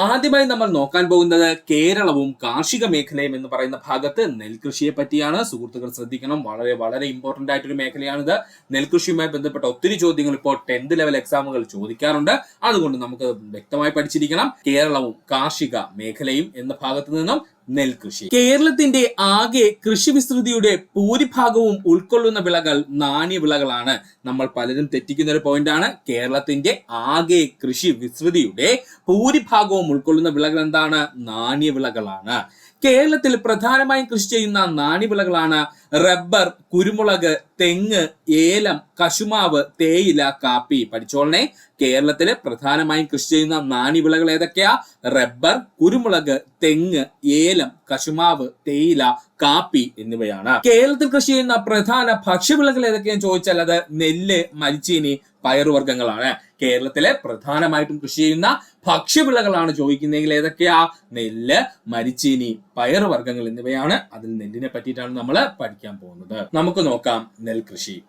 ആദ്യമായി നമ്മൾ നോക്കാൻ പോകുന്നത് കേരളവും കാർഷിക മേഖലയും എന്ന് പറയുന്ന ഭാഗത്ത് നെൽകൃഷിയെ പറ്റിയാണ്. സുഹൃത്തുക്കൾ ശ്രദ്ധിക്കണം, വളരെ വളരെ ഇമ്പോർട്ടന്റ് ആയിട്ടൊരു മേഖലയാണിത്. നെൽകൃഷിയുമായി ബന്ധപ്പെട്ട ഒത്തിരി ചോദ്യങ്ങൾ ഇപ്പോൾ 10th ലെവൽ എക്സാമുകൾ ചോദിക്കാറുണ്ട്. അതുകൊണ്ട് നമുക്ക് വ്യക്തമായി പഠിച്ചിരിക്കണം. കേരളവും കാർഷിക മേഖലയും എന്ന ഭാഗത്ത് നിന്നും നെൽകൃഷി. കേരളത്തിന്റെ ആകെ കൃഷി വിസ്തൃതിയുടെ ഭൂരിഭാഗവും ഉൾക്കൊള്ളുന്ന വിളകൾ നാണ്യവിളകളാണ്. നമ്മൾ പലരും തെറ്റിക്കുന്ന ഒരു പോയിന്റാണ്. കേരളത്തിന്റെ ആകെ കൃഷി വിസ്തൃതിയുടെ ഭൂരിഭാഗവും ഉൾക്കൊള്ളുന്ന വിളകൾ എന്താണ്? നാണ്യവിളകളാണ്. കേരളത്തിൽ പ്രധാനമായും കൃഷി ചെയ്യുന്ന നാണ്യവിളകളാണ് റബ്ബർ, കുരുമുളക്, തെങ്ങ്, ഏലം, കശുമാവ്, തേയില, കാപ്പി. പഠിച്ചോളനെ, കേരളത്തില് പ്രധാനമായും കൃഷി ചെയ്യുന്ന നാണ്യവിളകൾ ഏതൊക്കെയാ? റബ്ബർ, കുരുമുളക്, തെങ്ങ്, ഏലം, കശുമാവ്, തേയില, കാപ്പി എന്നിവയാണ്. കേരളത്തിൽ കൃഷി ചെയ്യുന്ന പ്രധാന ഭക്ഷ്യവിളകൾ ഏതൊക്കെയാന്ന് ചോദിച്ചാൽ അത് നെല്ല്, മരിച്ചീനി, പയറുവർഗ്ഗങ്ങളാണ്. കേരളത്തിലെ പ്രധാനമായിട്ടും കൃഷി ചെയ്യുന്ന ഭക്ഷ്യവിളകളാണ് ചോദിക്കുന്നതെങ്കിൽ ഏതൊക്കെയാ? നെല്ല്, മരിച്ചീനി, പയറുവർഗ്ഗങ്ങൾ എന്നിവയാണ്. അതിൽ നെല്ലിനെ പറ്റിയിട്ടാണ് നമ്മൾ പഠിക്കാൻ പോകുന്നത്. നമുക്ക് നോക്കാം നെൽകൃഷി.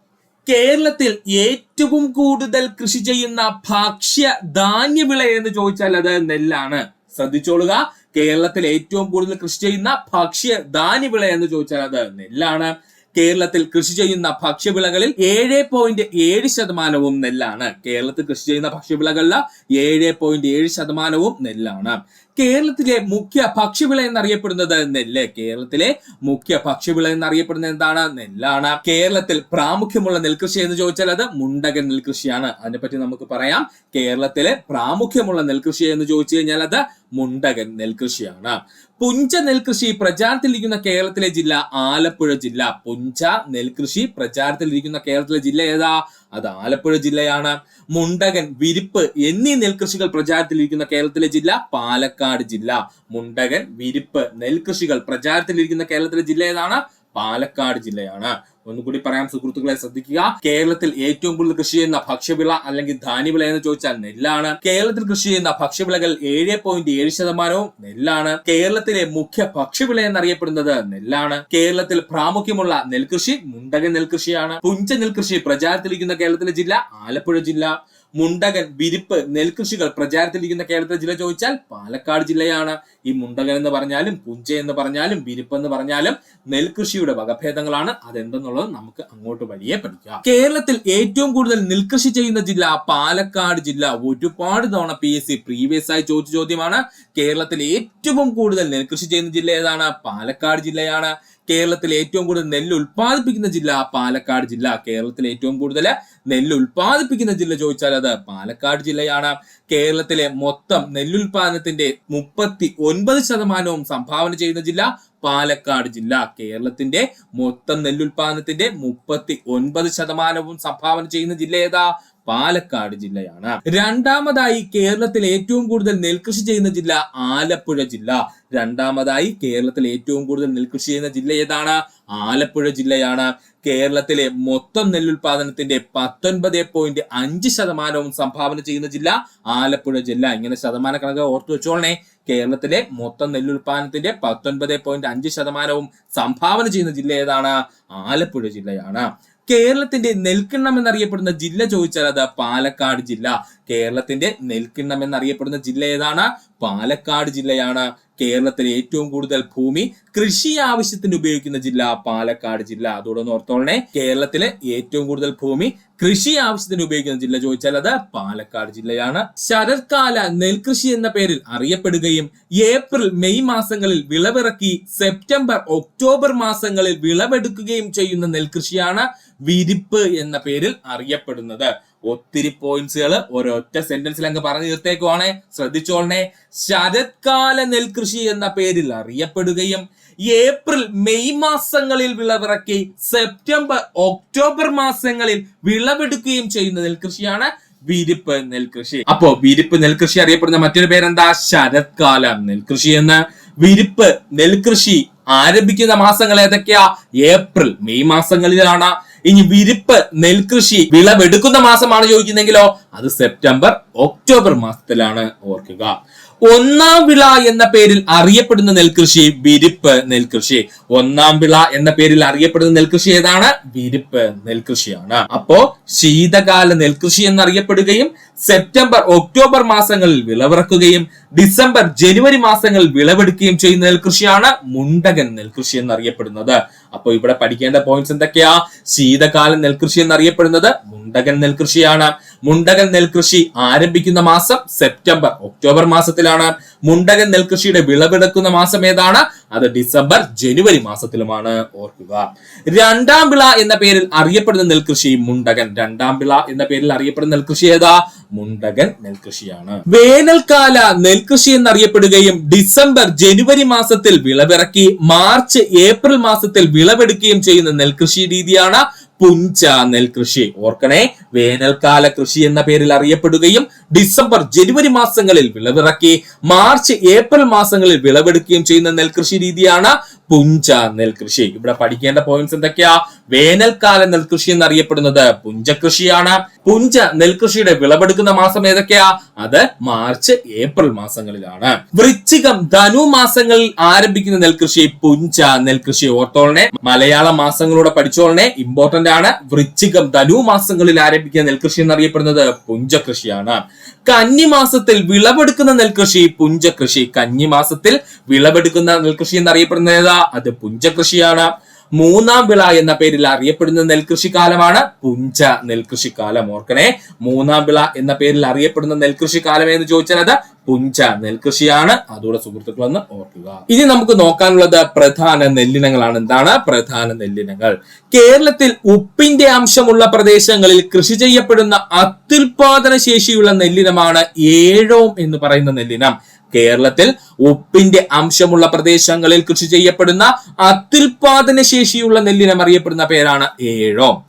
കേരളത്തിൽ ഏറ്റവും കൂടുതൽ കൃഷി ചെയ്യുന്ന ഭക്ഷ്യ ധാന്യവിള എന്ന് ചോദിച്ചാൽ അത് നെല്ലാണ്. ശ്രദ്ധിച്ചോളുക, കേരളത്തിൽ ഏറ്റവും കൂടുതൽ കൃഷി ചെയ്യുന്ന ഭക്ഷ്യ ധാന്യവിള എന്ന് ചോദിച്ചാൽ അത് നെല്ലാണ്. കേരളത്തിൽ കൃഷി ചെയ്യുന്ന ഭക്ഷ്യവിളകളിൽ 7.7% നെല്ലാണ്. കേരളത്തിൽ കൃഷി ചെയ്യുന്ന ഭക്ഷ്യവിളകളിൽ 7.7% നെല്ലാണ്. കേരളത്തിലെ മുഖ്യ ഭക്ഷ്യവിള എന്നറിയപ്പെടുന്നത് നെല്ല്. കേരളത്തിലെ മുഖ്യ ഭക്ഷ്യവിള എന്നറിയപ്പെടുന്നത് എന്താണ്? നെല്ലാണ്. കേരളത്തിൽ പ്രാമുഖ്യമുള്ള നെൽകൃഷി എന്ന് ചോദിച്ചാൽ അത് മുണ്ടകൻ നെൽകൃഷിയാണ്. അതിനെപ്പറ്റി നമുക്ക് പറയാം. കേരളത്തിലെ പ്രാമുഖ്യമുള്ള നെൽകൃഷി എന്ന് ചോദിച്ചു കഴിഞ്ഞാൽ അത് മുണ്ടകൻ നെൽകൃഷിയാണ്. പുഞ്ച നെൽകൃഷി പ്രചാരത്തിലിരിക്കുന്ന കേരളത്തിലെ ജില്ല ആലപ്പുഴ ജില്ല. പുഞ്ച നെൽകൃഷി പ്രചാരത്തിലിരിക്കുന്ന കേരളത്തിലെ ജില്ല ഏതാ? അത് ആലപ്പുഴ ജില്ലയാണ്. മുണ്ടകൻ, വിരിപ്പ് എന്നീ നെൽകൃഷികൾ പ്രചാരത്തിലിരിക്കുന്ന കേരളത്തിലെ ജില്ല പാലക്കാട് ജില്ല. മുണ്ടകൻ, വിരിപ്പ് നെൽകൃഷികൾ പ്രചാരത്തിലിരിക്കുന്ന കേരളത്തിലെ ജില്ല ഏതാണ്? പാലക്കാട് ജില്ലയാണ്. ഒന്നുകൂടി പറയാം സുഹൃത്തുക്കളെ, ശ്രദ്ധിക്കുക. കേരളത്തിൽ ഏറ്റവും കൂടുതൽ കൃഷി ചെയ്യുന്ന ഭക്ഷ്യവിള അല്ലെങ്കിൽ ധാന്യവിള എന്ന് ചോദിച്ചാൽ നെല്ലാണ്. കേരളത്തിൽ കൃഷി ചെയ്യുന്ന ഭക്ഷ്യവിളകൾ 7.7% നെല്ലാണ്. കേരളത്തിലെ മുഖ്യ ഭക്ഷ്യവിള എന്നറിയപ്പെടുന്നത് നെല്ലാണ്. കേരളത്തിൽ പ്രാമുഖ്യമുള്ള നെൽകൃഷി മുണ്ടകൻ നെൽകൃഷിയാണ്. പുഞ്ച നെൽകൃഷി പ്രചാരത്തിലിരിക്കുന്ന കേരളത്തിലെ ജില്ല ആലപ്പുഴ ജില്ല. മുണ്ടകൻ, വിരിപ്പ് നെൽകൃഷികൾ പ്രചാരത്തിലിരിക്കുന്ന കേരളത്തിലെ ജില്ല ചോദിച്ചാൽ പാലക്കാട് ജില്ലയാണ്. ഈ മുണ്ടകൻ എന്ന് പറഞ്ഞാലും പുഞ്ച എന്ന് പറഞ്ഞാലും വിരിപ്പ് എന്ന് പറഞ്ഞാലും നെൽകൃഷിയുടെ വകഭേദങ്ങളാണ്. അതെന്തെന്നുള്ളത് നമുക്ക് അങ്ങോട്ട് വഴിയെ പഠിക്കാം. കേരളത്തിൽ ഏറ്റവും കൂടുതൽ നെൽകൃഷി ചെയ്യുന്ന ജില്ല പാലക്കാട് ജില്ല. ഒരുപാട് തവണ PSC പ്രീവിയസ് ആയി ചോദിച്ച ചോദ്യമാണ്. കേരളത്തിൽ ഏറ്റവും കൂടുതൽ നെൽകൃഷി ചെയ്യുന്ന ജില്ല ഏതാണ്? പാലക്കാട് ജില്ലയാണ്. കേരളത്തിൽ ഏറ്റവും കൂടുതൽ നെല്ല് ഉൽപ്പാദിപ്പിക്കുന്ന ജില്ല പാലക്കാട് ജില്ല. കേരളത്തിൽ ഏറ്റവും കൂടുതൽ നെല്ല് ഉൽപ്പാദിപ്പിക്കുന്ന ജില്ല ചോദിച്ചാൽ അത് പാലക്കാട് ജില്ലയാണ്. കേരളത്തിലെ മൊത്തം നെല്ലുൽപാദനത്തിന്റെ 39% സംഭാവന ചെയ്യുന്ന ജില്ല പാലക്കാട് ജില്ല. കേരളത്തിന്റെ മൊത്തം നെല്ലുൽപാദനത്തിന്റെ 39% സംഭാവന ചെയ്യുന്ന ജില്ല ഏതാ? പാലക്കാട് ജില്ലയാണ്. രണ്ടാമതായി കേരളത്തിൽ ഏറ്റവും കൂടുതൽ നെൽകൃഷി ചെയ്യുന്ന ജില്ല ആലപ്പുഴ ജില്ല. രണ്ടാമതായി കേരളത്തിൽ ഏറ്റവും കൂടുതൽ നെൽകൃഷി ചെയ്യുന്ന ജില്ല ഏതാണ്? ആലപ്പുഴ ജില്ലയാണ്. കേരളത്തിലെ മൊത്തം നെല്ലുൽപാദനത്തിന്റെ 19.5% സംഭാവന ചെയ്യുന്ന ജില്ല ആലപ്പുഴ ജില്ല. ഇങ്ങനെ ശതമാന കണക്ക് ഓർത്തു വെച്ചോളണേ. കേരളത്തിലെ മൊത്തം നെല്ലുൽപാദനത്തിന്റെ 19.5% സംഭാവന ചെയ്യുന്ന ജില്ല ഏതാണ്? ആലപ്പുഴ ജില്ലയാണ്. കേരളത്തിന്റെ നെൽക്കിണ്ണം എന്നറിയപ്പെടുന്ന ജില്ല ചോദിച്ചാൽ അത് പാലക്കാട് ജില്ല. കേരളത്തിന്റെ നെൽക്കിണ്ണം എന്നറിയപ്പെടുന്ന ജില്ല ഏതാണ്? പാലക്കാട് ജില്ലയാണ്. കേരളത്തിലെ ഏറ്റവും കൂടുതൽ ഭൂമി കൃഷി ആവശ്യത്തിന് ഉപയോഗിക്കുന്ന ജില്ല പാലക്കാട് ജില്ല. അതോടെ ഓർത്തോളണേ, കേരളത്തിലെ ഏറ്റവും കൂടുതൽ ഭൂമി കൃഷി ആവശ്യത്തിന് ഉപയോഗിക്കുന്ന ജില്ല ചോദിച്ചാൽ അത് പാലക്കാട് ജില്ലയാണ്. ശരത്കാല നെൽകൃഷി എന്ന പേരിൽ അറിയപ്പെടുകയും ഏപ്രിൽ, മെയ് മാസങ്ങളിൽ വിളവിറക്കി സെപ്റ്റംബർ, ഒക്ടോബർ മാസങ്ങളിൽ വിളവെടുക്കുകയും ചെയ്യുന്ന നെൽകൃഷിയാണ് വിരിപ്പ് എന്ന പേരിൽ അറിയപ്പെടുന്നത്. ഒത്തിരി പോയിന്റ്സുകൾ ഒരൊറ്റ സെന്റൻസിൽ അങ്ങ് പറഞ്ഞു തീർത്തേക്കുവാണ്. ശ്രദ്ധിച്ചോളണേ. ശരത്കാല നെൽകൃഷി എന്ന പേരിൽ അറിയപ്പെടുകയും ഏപ്രിൽ, മെയ് മാസങ്ങളിൽ വിളവിറക്കി സെപ്റ്റംബർ, ഒക്ടോബർ മാസങ്ങളിൽ വിളവെടുക്കുകയും ചെയ്യുന്ന നെൽകൃഷിയാണ് വിരിപ്പ് നെൽകൃഷി. അപ്പോ വിരിപ്പ് നെൽകൃഷി അറിയപ്പെടുന്ന മറ്റൊരു പേരെന്താ? ശരത്കാല നെൽകൃഷി എന്ന്. വിരിപ്പ് നെൽകൃഷി ആരംഭിക്കുന്ന മാസങ്ങൾ ഏതൊക്കെയാ? ഏപ്രിൽ, മെയ് മാസങ്ങളിലാണ്. ഇനി വിരിപ്പ് നെൽകൃഷി വിളവെടുക്കുന്ന മാസമാണ് ചോദിക്കുന്നെങ്കിലോ അത് സെപ്റ്റംബർ ഒക്ടോബർ മാസത്തിലാണ്, ഓർക്കുക. ഒന്നാം വിള എന്ന പേരിൽ അറിയപ്പെടുന്ന നെൽകൃഷി വിരിപ്പ് നെൽകൃഷി. ഒന്നാം വിള എന്ന പേരിൽ അറിയപ്പെടുന്ന നെൽകൃഷി ഏതാണ്? വിരിപ്പ് നെൽകൃഷിയാണ്. അപ്പോ ശീതകാല നെൽകൃഷി എന്നറിയപ്പെടുകയും സെപ്റ്റംബർ ഒക്ടോബർ മാസങ്ങളിൽ വിളവിറക്കുകയും ഡിസംബർ ജനുവരി മാസങ്ങളിൽ വിളവെടുക്കുകയും ചെയ്യുന്ന നെൽകൃഷിയാണ് മുണ്ടകൻ നെൽകൃഷി എന്നറിയപ്പെടുന്നത്. അപ്പൊ ഇവിടെ പഠിക്കേണ്ട പോയിന്റ്സ് എന്തൊക്കെയാ? ശീതകാല നെൽകൃഷി എന്നറിയപ്പെടുന്നത് മുണ്ടകൻ നെൽകൃഷിയാണ്. മുണ്ടകൻ നെൽകൃഷി ആരംഭിക്കുന്ന മാസം സെപ്റ്റംബർ ഒക്ടോബർ മാസത്തിലാണ്. മുണ്ടകൻ നെൽകൃഷിയുടെ വിളവെടുക്കുന്ന മാസം ഏതാണ്? അത് ഡിസംബർ ജനുവരി മാസത്തിലുമാണ്, ഓർക്കുക. രണ്ടാം വിള എന്ന പേരിൽ അറിയപ്പെടുന്ന നെൽകൃഷി മുണ്ടകൻ. രണ്ടാം വിള എന്ന പേരിൽ അറിയപ്പെടുന്ന നെൽകൃഷി ഏതാ? മുണ്ടകൻ നെൽകൃഷിയാണ്. വേനൽക്കാല നെൽകൃഷി എന്നറിയപ്പെടുകയും ഡിസംബർ ജനുവരി മാസത്തിൽ വിളവിറക്കി മാർച്ച് ഏപ്രിൽ മാസത്തിൽ വിളവെടുക്കുകയും ചെയ്യുന്ന നെൽകൃഷി രീതിയാണ് പുഞ്ച നെൽകൃഷി. ഓർക്കണേ, വേനൽക്കാല കൃഷി എന്ന പേരിൽ അറിയപ്പെടുകയും ഡിസംബർ ജനുവരി മാസങ്ങളിൽ വിളവിറക്കി മാർച്ച് ഏപ്രിൽ മാസങ്ങളിൽ വിളവെടുക്കുകയും ചെയ്യുന്ന നെൽകൃഷി രീതിയാണ് പുഞ്ച നെൽകൃഷി. ഇവിടെ പഠിക്കേണ്ട പോയിന്റ്സ് എന്തൊക്കെയാ? വേനൽക്കാല നെൽകൃഷി എന്നറിയപ്പെടുന്നത് പുഞ്ചകൃഷിയാണ്. പുഞ്ച നെൽകൃഷിയുടെ വിളവെടുക്കുന്ന മാസം ഏതൊക്കെയാ? അത് മാർച്ച് ഏപ്രിൽ മാസങ്ങളിലാണ്. വൃശ്ചികം ധനു മാസങ്ങളിൽ ആരംഭിക്കുന്ന നെൽകൃഷി പുഞ്ച നെൽകൃഷി. ഓർത്തോളനെ, മലയാള മാസങ്ങളൂടെ പഠിച്ചോളനെ, ഇമ്പോർട്ടന്റ് ആണ്. വൃശ്ചികം ധനു മാസങ്ങളിൽ ആരംഭിക്കുന്ന നെൽകൃഷി എന്നറിയപ്പെടുന്നത് പുഞ്ചകൃഷിയാണ്. കന്നിമാസത്തിൽ വിളവെടുക്കുന്ന നെൽകൃഷി പുഞ്ചകൃഷി. കന്നിമാസത്തിൽ വിളവെടുക്കുന്ന നെൽകൃഷി എന്നറിയപ്പെടുന്നത് ഏതാ? അത് പുഞ്ചകൃഷിയാണ്. മൂന്നാം വിള എന്ന പേരിൽ അറിയപ്പെടുന്ന നെൽകൃഷി കാലമാണ് പുഞ്ച നെൽകൃഷി കാലം. ഓർക്കണേ, മൂന്നാം വിള എന്ന പേരിൽ അറിയപ്പെടുന്ന നെൽകൃഷി കാലം എന്ന് ചോദിച്ചാൽ അത് പുഞ്ച നെൽകൃഷിയാണ്. അതോടെ സുഹൃത്തുക്കളെന്ന് ഓർക്കുക. ഇനി നമുക്ക് നോക്കാനുള്ളത് പ്രധാന നെല്ലിനങ്ങളാണ്. എന്താണ് പ്രധാന നെല്ലിനങ്ങൾ? കേരളത്തിൽ ഉപ്പിന്റെ അംശമുള്ള പ്രദേശങ്ങളിൽ കൃഷി ചെയ്യപ്പെടുന്ന അത്യുൽപാദന ശേഷിയുള്ള നെല്ലിനമാണ് ഏഴോം എന്ന് പറയുന്ന നെല്ലിനം. കേരളത്തിൽ ഉപ്പിന്റെ അംശമുള്ള പ്രദേശങ്ങളിൽ കൃഷി ചെയ്യപ്പെടുന്ന അത്യുൽപാദന ശേഷിയുള്ള നെല്ലിനം അറിയപ്പെടുന്ന പേരാണ് ഏഴോം.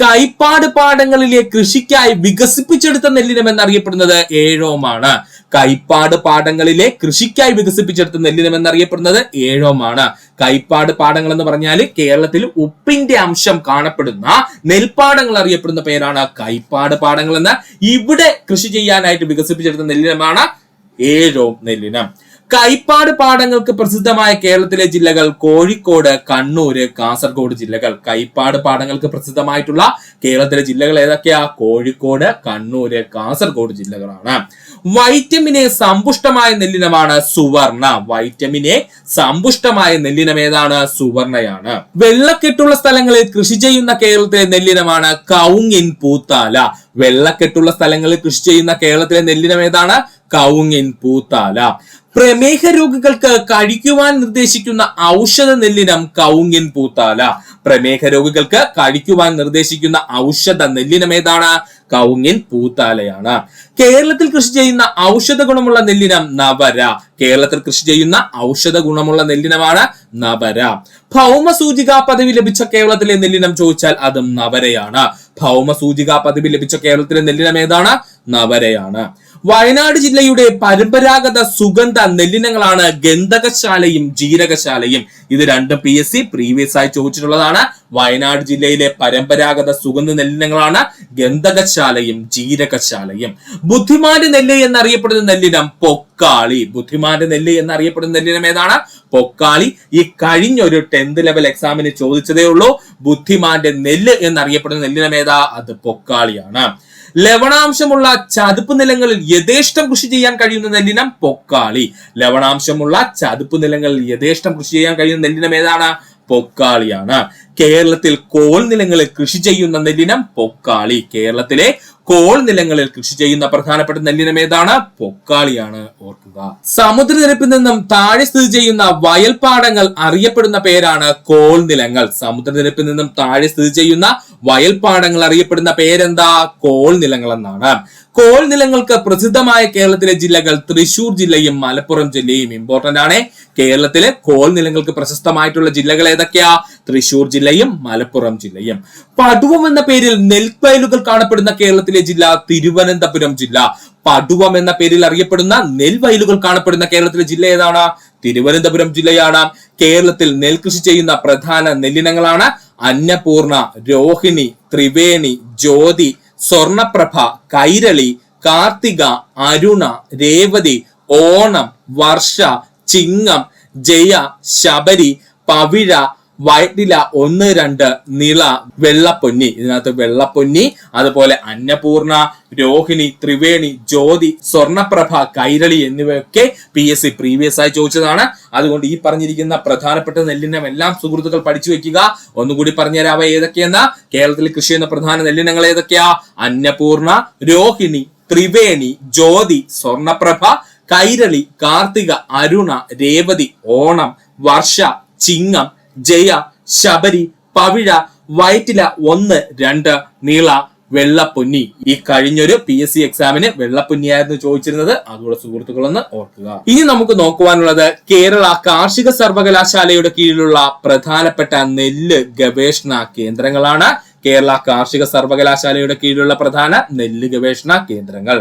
കൈപ്പാട് പാടങ്ങളിലെ കൃഷിക്കായി വികസിപ്പിച്ചെടുത്ത നെല്ലിനം എന്നറിയപ്പെടുന്നത് ഏഴോമാണ്. കൈപ്പാട് പാടങ്ങളിലെ കൃഷിക്കായി വികസിപ്പിച്ചെടുത്ത നെല്ലിനം എന്നറിയപ്പെടുന്നത് ഏഴോമാണ്. കൈപ്പാട് പാടങ്ങൾ എന്ന് പറഞ്ഞാൽ കേരളത്തിൽ ഉപ്പിന്റെ അംശം കാണപ്പെടുന്ന നെൽപ്പാടങ്ങൾ അറിയപ്പെടുന്ന പേരാണ് കൈപ്പാട് പാടങ്ങൾ എന്ന്. ഇവിടെ കൃഷി ചെയ്യാനായിട്ട് വികസിപ്പിച്ചെടുത്ത നെല്ലിനമാണ് ഏഴോം നെല്ലിനം. കൈപ്പാട് പാടങ്ങൾക്ക് പ്രസിദ്ധമായ കേരളത്തിലെ ജില്ലകൾ കോഴിക്കോട്, കണ്ണൂര്, കാസർഗോഡ് ജില്ലകൾ. കൈപ്പാട് പാടങ്ങൾക്ക് പ്രസിദ്ധമായിട്ടുള്ള കേരളത്തിലെ ജില്ലകൾ ഏതൊക്കെയാ? കോഴിക്കോട്, കണ്ണൂര്, കാസർഗോഡ് ജില്ലകളാണ്. വൈറ്റമിനെ സമ്പുഷ്ടമായ നെല്ലിനമാണ് സുവർണ. വൈറ്റമിനെ സമ്പുഷ്ടമായ നെല്ലിനം ഏതാണ്? സുവർണയാണ്. വെള്ളക്കെട്ടുള്ള സ്ഥലങ്ങളിൽ കൃഷി ചെയ്യുന്ന കേരളത്തിലെ നെല്ലിനമാണ് കൗങ്ങിൻ പൂത്താല. വെള്ളക്കെട്ടുള്ള സ്ഥലങ്ങളിൽ കൃഷി ചെയ്യുന്ന കേരളത്തിലെ നെല്ലിനം ഏതാണ്? കൗങ്ങിൻ പൂത്താല. പ്രമേഹ രോഗികൾക്ക് കഴിക്കുവാൻ നിർദ്ദേശിക്കുന്ന ഔഷധ നെല്ലിനം കൗങ്ങിൻ പൂത്താല. പ്രമേഹ രോഗികൾക്ക് കഴിക്കുവാൻ നിർദ്ദേശിക്കുന്ന ഔഷധ നെല്ലിനം ഏതാണ്? കൗങ്ങിൻ പൂത്താലയാണ്. കേരളത്തിൽ കൃഷി ചെയ്യുന്ന ഔഷധ ഗുണമുള്ള നെല്ലിനം നവര. കേരളത്തിൽ കൃഷി ചെയ്യുന്ന ഔഷധ ഗുണമുള്ള നെല്ലിനമാണ് നവര. ഭൗമസൂചിക പദവി ലഭിച്ച കേരളത്തിലെ നെല്ലിനം ചോദിച്ചാൽ അതും നവരയാണ്. ഭൗമസൂചിക പദവി ലഭിച്ച കേരളത്തിലെ നെല്ലിനം ഏതാണ്? നവരയാണ്. വയനാട് ജില്ലയുടെ പരമ്പരാഗത സുഗന്ധ നെല്ലിനങ്ങളാണ് ഗന്ധകശാലയും ജീരകശാലയും. ഇത് രണ്ടും PSC പ്രീവിയസ് ആയി ചോദിച്ചിട്ടുള്ളതാണ്. വയനാട് ജില്ലയിലെ പരമ്പരാഗത സുഗന്ധ നെല്ലിനങ്ങളാണ് ഗന്ധകശാലയും ജീരകശാലയും. ബുദ്ധിമാന്റെ നെല്ല് എന്നറിയപ്പെടുന്ന നെല്ലിനം പൊക്കാളി. ബുദ്ധിമാന്റെ നെല്ല് എന്നറിയപ്പെടുന്ന നെല്ലിനം ഏതാണ്? പൊക്കാളി. ഈ കഴിഞ്ഞൊരു 10th ലെവൽ എക്സാമിന് ചോദിച്ചതേ ഉള്ളൂ. ബുദ്ധിമാന്റെ നെല്ല് എന്നറിയപ്പെടുന്ന നെല്ലിനം ഏതാ? അത് പൊക്കാളിയാണ്. ലവണാംശമുള്ള ചതുപ്പ് നിലങ്ങളിൽ യഥേഷ്ടം കൃഷി ചെയ്യാൻ കഴിയുന്ന നെല്ലിനം പൊക്കാളി. ലവണാംശമുള്ള ചതുപ്പ് നിലങ്ങളിൽ യഥേഷ്ടം കൃഷി ചെയ്യാൻ കഴിയുന്ന നെല്ലിനം ഏതാണ്? പൊക്കാളിയാണ്. കേരളത്തിൽ കോൾ നിലങ്ങളിൽ കൃഷി ചെയ്യുന്ന നെല്ലിനം പൊക്കാളി. കേരളത്തിലെ കോൾ നിലങ്ങളിൽ കൃഷി ചെയ്യുന്ന പ്രധാനപ്പെട്ട നെല്ലിനം ഏതാണ്? പൊക്കാളിയാണ്. ഓർക്കുക. സമുദ്രനിരപ്പിൽ നിന്നും താഴെ സ്ഥിതി ചെയ്യുന്ന വയൽപ്പാടങ്ങൾ അറിയപ്പെടുന്ന പേരാണ് കോൾ നിലങ്ങൾ. സമുദ്രനിരപ്പിൽ നിന്നും താഴെ സ്ഥിതി ചെയ്യുന്ന വയൽപ്പാടങ്ങൾ അറിയപ്പെടുന്ന പേരെന്താ? കോൾ നിലങ്ങൾ എന്നാണ്. കോൾ നിലങ്ങൾക്ക് പ്രസിദ്ധമായ കേരളത്തിലെ ജില്ലകൾ തൃശൂർ ജില്ലയും മലപ്പുറം ജില്ലയും. ഇമ്പോർട്ടന്റ് ആണ്. കേരളത്തിലെ കോൾ നിലങ്ങൾക്ക് പ്രശസ്തമായിട്ടുള്ള ജില്ലകൾ ഏതൊക്കെയാ? തൃശൂർ ജില്ലയും മലപ്പുറം ജില്ലയും. പടുവം എന്ന പേരിൽ നെൽവയലുകൾ കാണപ്പെടുന്ന കേരളത്തിലെ ജില്ല തിരുവനന്തപുരം ജില്ല. പടുവം എന്ന പേരിൽ അറിയപ്പെടുന്ന നെൽവയലുകൾ കാണപ്പെടുന്ന കേരളത്തിലെ ജില്ല ഏതാണ്? തിരുവനന്തപുരം ജില്ലയാണ്. കേരളത്തിൽ നെൽകൃഷി ചെയ്യുന്ന പ്രധാന നെല്ലിനങ്ങളാണ് അന്നപൂർണ, രോഹിണി, ത്രിവേണി, ജ്യോതി, സ്വർണപ്രഭ, കൈരളി, കാർത്തിക, അരുണ, രേവതി, ഓണം, വർഷ, ചിങ്ങം, ജയ, ശബരി, പവിഴ, വൈറ്റില, 1, 2, നിള, വെള്ളപ്പൊന്നി. ഇതിനകത്ത് വെള്ളപ്പൊന്നി, അതുപോലെ അന്നപൂർണ, രോഹിണി, ത്രിവേണി, ജ്യോതി, സ്വർണപ്രഭ, കൈരളി എന്നിവയൊക്കെ PSC പ്രീവിയസ് ആയി ചോദിച്ചതാണ്. അതുകൊണ്ട് ഈ പറഞ്ഞിരിക്കുന്ന പ്രധാനപ്പെട്ട നെല്ലിനം എല്ലാം സുഹൃത്തുക്കൾ പഠിച്ചു വെക്കുക. ഒന്നുകൂടി പറഞ്ഞുതരാം അവ ഏതൊക്കെയെന്നാ. കേരളത്തിൽ കൃഷി ചെയ്യുന്ന പ്രധാന നെല്ലിനങ്ങൾ ഏതൊക്കെയാ? അന്നപൂർണ, രോഹിണി, ത്രിവേണി, ജ്യോതി, സ്വർണപ്രഭ, കൈരളി, കാർത്തിക, അരുണ, രേവതി, ഓണം, വർഷ, ചിങ്ങം, ജയ, ശബരി, പവിഴ, വൈറ്റില, 1, 2, നീള, വെള്ളപ്പൊന്നി. ഈ കഴിഞ്ഞൊരു PSC എക്സാമിന് വെള്ളപ്പൊന്നിയായിരുന്നു ചോദിച്ചിരുന്നത്. അതുകൂടെ സുഹൃത്തുക്കളൊന്ന് ഓർക്കുക. ഇനി നമുക്ക് നോക്കുവാനുള്ളത് കേരള കാർഷിക സർവകലാശാലയുടെ കീഴിലുള്ള പ്രധാനപ്പെട്ട നെല്ല് ഗവേഷണ കേന്ദ്രങ്ങളാണ്. കേരള കാർഷിക സർവകലാശാലയുടെ കീഴിലുള്ള പ്രധാന നെല്ല് ഗവേഷണ കേന്ദ്രങ്ങൾ: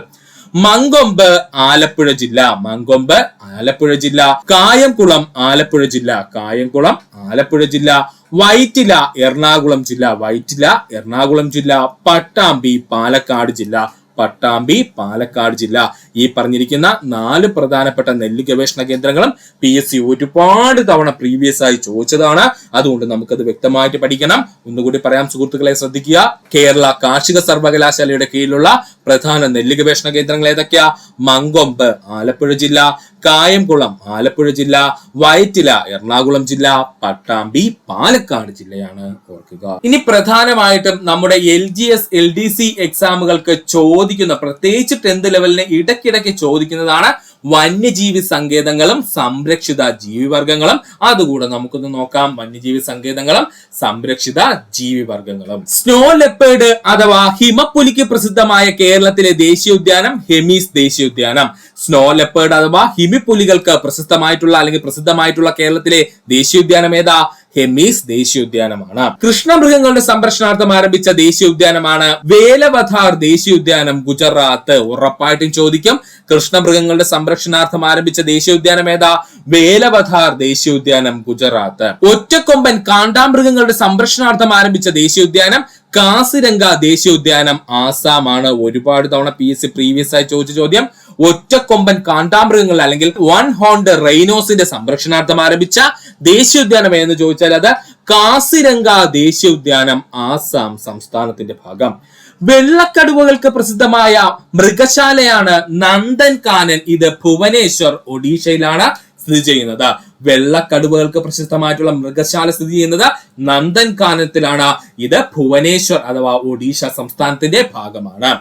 മങ്കൊമ്പ്, ആലപ്പുഴ ജില്ല. മങ്കൊമ്പ്, ആലപ്പുഴ ജില്ല. കായംകുളം, ആലപ്പുഴ ജില്ല. കായംകുളം, ആലപ്പുഴ ജില്ല. വൈറ്റില, എറണാകുളം ജില്ല. വൈറ്റില, എറണാകുളം ജില്ല. പട്ടാമ്പി, പാലക്കാട് ജില്ല. പട്ടാമ്പി, പാലക്കാട് ജില്ല. ഈ പറഞ്ഞിരിക്കുന്ന 4 പ്രധാനപ്പെട്ട നെല്ല് ഗവേഷണ കേന്ദ്രങ്ങളും PSC ഒരുപാട് തവണ പ്രീവിയസ് ആയി ചോദിച്ചതാണ്. അതുകൊണ്ട് നമുക്കത് വ്യക്തമായിട്ട് പഠിക്കണം. ഒന്നുകൂടി പറയാം സുഹൃത്തുക്കളെ, ശ്രദ്ധിക്കുക. കേരള കാർഷിക സർവകലാശാലയുടെ കീഴിലുള്ള പ്രധാന നെല്ല് ഗവേഷണ കേന്ദ്രങ്ങൾ ഏതൊക്കെയാ? മങ്കൊമ്പ്, ആലപ്പുഴ ജില്ല. കായംകുളം, ആലപ്പുഴ ജില്ല. വൈറ്റില, എറണാകുളം ജില്ല. പട്ടാമ്പി, പാലക്കാട് ജില്ലയാണ്. ഓർക്കുക. ഇനി പ്രധാനമായിട്ടും നമ്മുടെ LGS LDC എക്സാമുകൾക്ക് ചോദിക്കുന്ന, പ്രത്യേകിച്ച് 10th ലെവലിന് ഇടയ്ക്കിടയ്ക്ക് ചോദിക്കുന്നതാണ് വന്യജീവി സങ്കേതങ്ങളും സംരക്ഷിത ജീവിവർഗങ്ങളും. അതുകൂടെ നമുക്കൊന്ന് നോക്കാം. വന്യജീവി സങ്കേതങ്ങളും സംരക്ഷിത ജീവിവർഗങ്ങളും. സ്നോ ലെപ്പേർഡ് അഥവാ ഹിമപ്പുലിക്ക് പ്രസിദ്ധമായ കേരളത്തിലെ ദേശീയോദ്യാനം ഹെമീസ് ദേശീയോദ്യാനം. സ്നോ ലെപ്പേർഡ് അഥവാ ഹിമിപ്പുലികൾക്ക് പ്രശസ്തമായിട്ടുള്ള അല്ലെങ്കിൽ പ്രസിദ്ധമായിട്ടുള്ള കേരളത്തിലെ ദേശീയോദ്യാനം ഏതാ? ഹെമീസ് ദേശീയോദ്യാനമാണ്. കൃഷ്ണമൃഗങ്ങളുടെ സംരക്ഷണാർത്ഥം ആരംഭിച്ച ദേശീയോദ്യാനമാണ് വേലവഥാർ ദേശീയോദ്യാനം, ഗുജറാത്ത്. ഉറപ്പായിട്ടും ചോദിക്കും. കൃഷ്ണമൃഗങ്ങളുടെ സംരക്ഷണാർത്ഥം ആരംഭിച്ച ദേശീയോദ്യാനം ഏതാ? വേലവഥാർ ദേശീയോദ്യാനം, ഗുജറാത്ത്. ഒറ്റക്കൊമ്പൻ കാണ്ടാമൃഗങ്ങളുടെ സംരക്ഷണാർത്ഥം ആരംഭിച്ച ദേശീയോദ്യാനം കാസിരംഗ ദേശീയോദ്യാനം, ആസാമാണ്. ഒരുപാട് തവണ PSC പ്രീവിയസ് ആയി ചോദിച്ച ചോദ്യം. ഒറ്റക്കൊമ്പൻ കാണ്ടാമൃഗങ്ങൾ അല്ലെങ്കിൽ 1 ഹോൺഡ് റൈനോസിന്റെ സംരക്ഷണാർത്ഥം ആരംഭിച്ച ദേശീയോദ്യാനം എന്ന് ചോദിച്ചാൽ അത് കാസിരംഗ ദേശീയോദ്യാനം, ആസാം സംസ്ഥാനത്തിന്റെ ഭാഗം. വെള്ളക്കടുവകൾക്ക് പ്രസിദ്ധമായ മൃഗശാലയാണ് നന്ദൻ കാനൻ. ഇത് ഭുവനേശ്വർ, ഒഡീഷയിലാണ് സ്ഥിതി ചെയ്യുന്നത്. വെള്ളക്കടുവകൾക്ക് പ്രശസ്തമായിട്ടുള്ള മൃഗശാല സ്ഥിതി ചെയ്യുന്നത് നന്ദൻ കാനനത്തിലാണ്. ഇത് ഭുവനേശ്വർ അഥവാ ഒഡീഷ സംസ്ഥാനത്തിന്റെ ഭാഗമാണ്.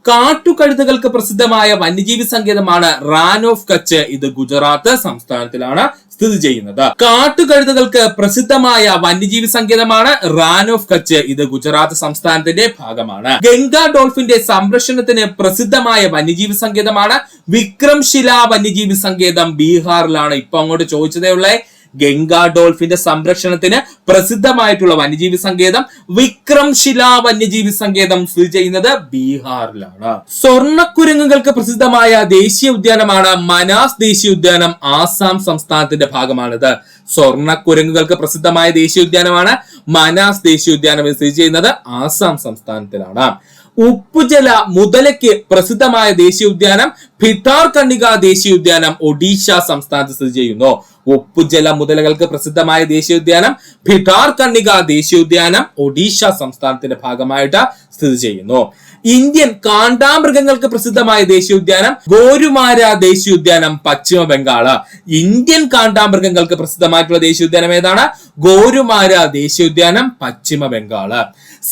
കാട്ടുകഴുതകൾക്ക് പ്രസിദ്ധമായ വന്യജീവി സങ്കേതമാണ് റാൻ ഓഫ് കച്ച്. ഇത് ഗുജറാത്ത് സംസ്ഥാനത്തിലാണ് സ്ഥിതി ചെയ്യുന്നത്. കാട്ടുകഴുതകൾക്ക് പ്രസിദ്ധമായ വന്യജീവി സങ്കേതമാണ് റാൻ ഓഫ് കച്ച്. ഇത് ഗുജറാത്ത് സംസ്ഥാനത്തിന്റെ ഭാഗമാണ്. ഗംഗാ ഡോൾഫിന്റെ സംരക്ഷണത്തിന് പ്രസിദ്ധമായ വന്യജീവി സങ്കേതമാണ് വിക്രംശില വന്യജീവി സങ്കേതം, ബീഹാറിലാണ്. ഇപ്പൊ അങ്ങോട്ട് ചോദിച്ചതേ ഉള്ളേ. ഗംഗാ ഡോൾഫിന്റെ സംരക്ഷണത്തിന് പ്രസിദ്ധമായിട്ടുള്ള വന്യജീവി സങ്കേതം വിക്രംശില വന്യജീവി സങ്കേതം സ്ഥിതി ചെയ്യുന്നത് ബീഹാറിലാണ്. സ്വർണ്ണക്കുരങ്ങുകൾക്ക് പ്രസിദ്ധമായ ദേശീയ ഉദ്യാനമാണ് മനാസ് ദേശീയ ഉദ്യാനം, ആസാം സംസ്ഥാനത്തിന്റെ ഭാഗമാണിത്. സ്വർണ്ണക്കുരങ്ങുകൾക്ക് പ്രസിദ്ധമായ ദേശീയ ഉദ്യാനമാണ് മനാസ് ദേശീയ ഉദ്യാനം സ്ഥിതി ചെയ്യുന്നത് ആസാം സംസ്ഥാനത്തിലാണ്. ഉപ്പുജല മുതലയ്ക്ക് പ്രസിദ്ധമായ ദേശീയ ഉദ്യാനം ഭിട്ടാർകണിക ദേശീയ ഉദ്യാനം, ഒഡീഷ സംസ്ഥാനത്ത് സ്ഥിതി ചെയ്യുന്നു. ഉപ്പുജല മുതലകൾക്ക് പ്രസിദ്ധമായ ദേശീയോദ്യാനം ഭിട്ടാർകണിക ദേശീയോദ്യാനം, ഒഡീഷ സംസ്ഥാനത്തിന്റെ ഭാഗമായിട്ട് സ്ഥിതി ചെയ്യുന്നു. ഇന്ത്യൻ കാണ്ടാമൃഗങ്ങൾക്ക് പ്രസിദ്ധമായ ദേശീയോദ്യാനം ഗോരുമാര ദേശീയോദ്യാനം, പശ്ചിമ ബംഗാള്. ഇന്ത്യൻ കാണ്ടാമൃഗങ്ങൾക്ക് പ്രസിദ്ധമായിട്ടുള്ള ദേശീയോദ്യാനം ഏതാണ്? ഗോരുമാര ദേശീയോദ്യാനം, പശ്ചിമ ബംഗാള്.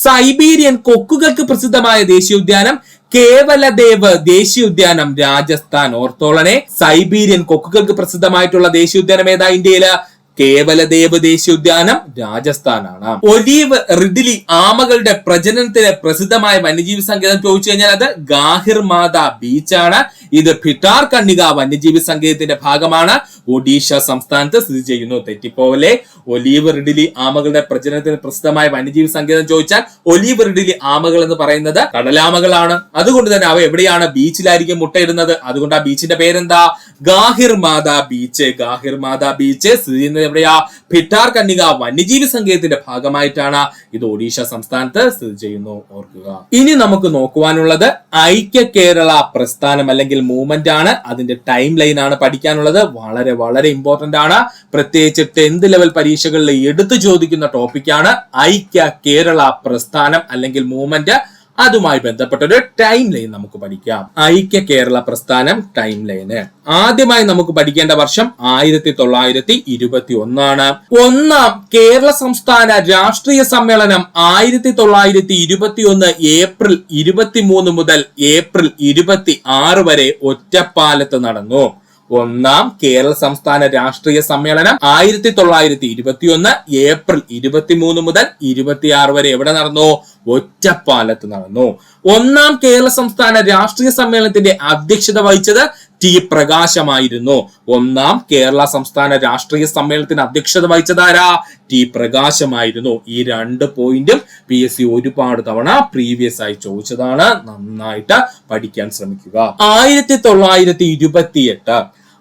സൈബീരിയൻ കൊക്കുകൾക്ക് പ്രസിദ്ധമായ ദേശീയോദ്യാനം കേവലദേവ് ദേശീയോദ്യാനം, രാജസ്ഥാൻ. ഓർത്തോളനെ, സൈബീരിയൻ കൊക്കുകൾക്ക് പ്രസിദ്ധമായിട്ടുള്ള ദേശീയോദ്യാനം ഏതാ ഇന്ത്യയില്? കേവലദേവ് ദേശീയോദ്യാനം, രാജസ്ഥാനാണ്. ഒലീവ് റിഡിലി ആമകളുടെ പ്രജനനത്തിന് പ്രസിദ്ധമായ വന്യജീവി സങ്കേതം ചോദിച്ചു കഴിഞ്ഞാൽ അത് ഗാഹിർമാത ബീച്ചാണ്. ഇത് ഭിട്ടാർകണിക വന്യജീവി സങ്കേതത്തിന്റെ ഭാഗമാണ്, ഒഡീഷ സംസ്ഥാനത്ത് സ്ഥിതി ചെയ്യുന്നു. തെറ്റിപ്പോവലെ. ഒലീവ് റിഡിലി ആമകളുടെ പ്രജനനത്തിന് പ്രസിദ്ധമായ വന്യജീവി സങ്കേതം ചോദിച്ചാൽ ഒലീവ് റിഡിലി ആമകൾ എന്ന് പറയുന്നത് കടലാമകളാണ്. അതുകൊണ്ട് തന്നെ അവ എവിടെയാണ്? ബീച്ചിലായിരിക്കും മുട്ടയിടുന്നത്. അതുകൊണ്ട് ആ ബീച്ചിന്റെ പേരെന്താ? ഗാഹിർമാത ബീച്ച്. ഗാഹിർമാത ബീച്ച് സ്ഥിതി ചെയ്യുന്നത് എവിടെയാ? ഭിട്ടാർകനിക വന്യജീവി സങ്കേതത്തിന്റെ ഭാഗമായിട്ടാണ്. ഇത് ഒഡീഷ സംസ്ഥാനത്ത് സ്ഥിതി ചെയ്യുന്നു, ഓർക്കുക. ഇനി നമുക്ക് നോക്കുവാനുള്ളത് ഐക്യ കേരള പ്രസ്ഥാനം അല്ലെങ്കിൽ മൂവ്മെന്റ് ആണ്. അതിന്റെ ടൈം ലൈൻ ആണ് പഠിക്കാനുള്ളത്. വളരെ വളരെ ഇമ്പോർട്ടന്റ് ആണ്. പ്രത്യേകിച്ച് 10th ലെവൽ പരീക്ഷകളിൽ എടുത്തു ചോദിക്കുന്ന ടോപ്പിക്കാണ് ഐക്യ കേരള പ്രസ്ഥാനം അല്ലെങ്കിൽ മൂവ്മെന്റ്. അതുമായി ബന്ധപ്പെട്ട ഒരു ടൈം ലൈൻ നമുക്ക് പഠിക്കാം. ഐക്യ കേരള പ്രസ്ഥാനം ടൈം ലൈന് ആദ്യമായി നമുക്ക് പഠിക്കേണ്ട വർഷം 1921 ആണ്. ഒന്നാം കേരള സംസ്ഥാന രാഷ്ട്രീയ സമ്മേളനം 1921 ഏപ്രിൽ 23 മുതൽ ഏപ്രിൽ 26 വരെ ഒറ്റപ്പാലത്ത് നടന്നു. ഒന്നാം കേരള സംസ്ഥാന രാഷ്ട്രീയ സമ്മേളനം 1921 ഏപ്രിൽ 23 മുതൽ 26 വരെ എവിടെ നടന്നു? ഒറ്റപ്പാലത്ത് നടന്നു. ഒന്നാം കേരള സംസ്ഥാന രാഷ്ട്രീയ സമ്മേളനത്തിന്റെ അധ്യക്ഷത വഹിച്ചത് ടി പ്രകാശമായിരുന്നു. ഒന്നാം കേരള സംസ്ഥാന രാഷ്ട്രീയ സമ്മേളനത്തിന് അധ്യക്ഷത വഹിച്ചത് ആരാ? ടി പ്രകാശമായിരുന്നു. ഈ 2 പോയിന്റും PSC ഒരുപാട് തവണ പ്രീവിയസ് ആയി ചോദിച്ചതാണ്. നന്നായിട്ട് പഠിക്കാൻ ശ്രമിക്കുക. 1928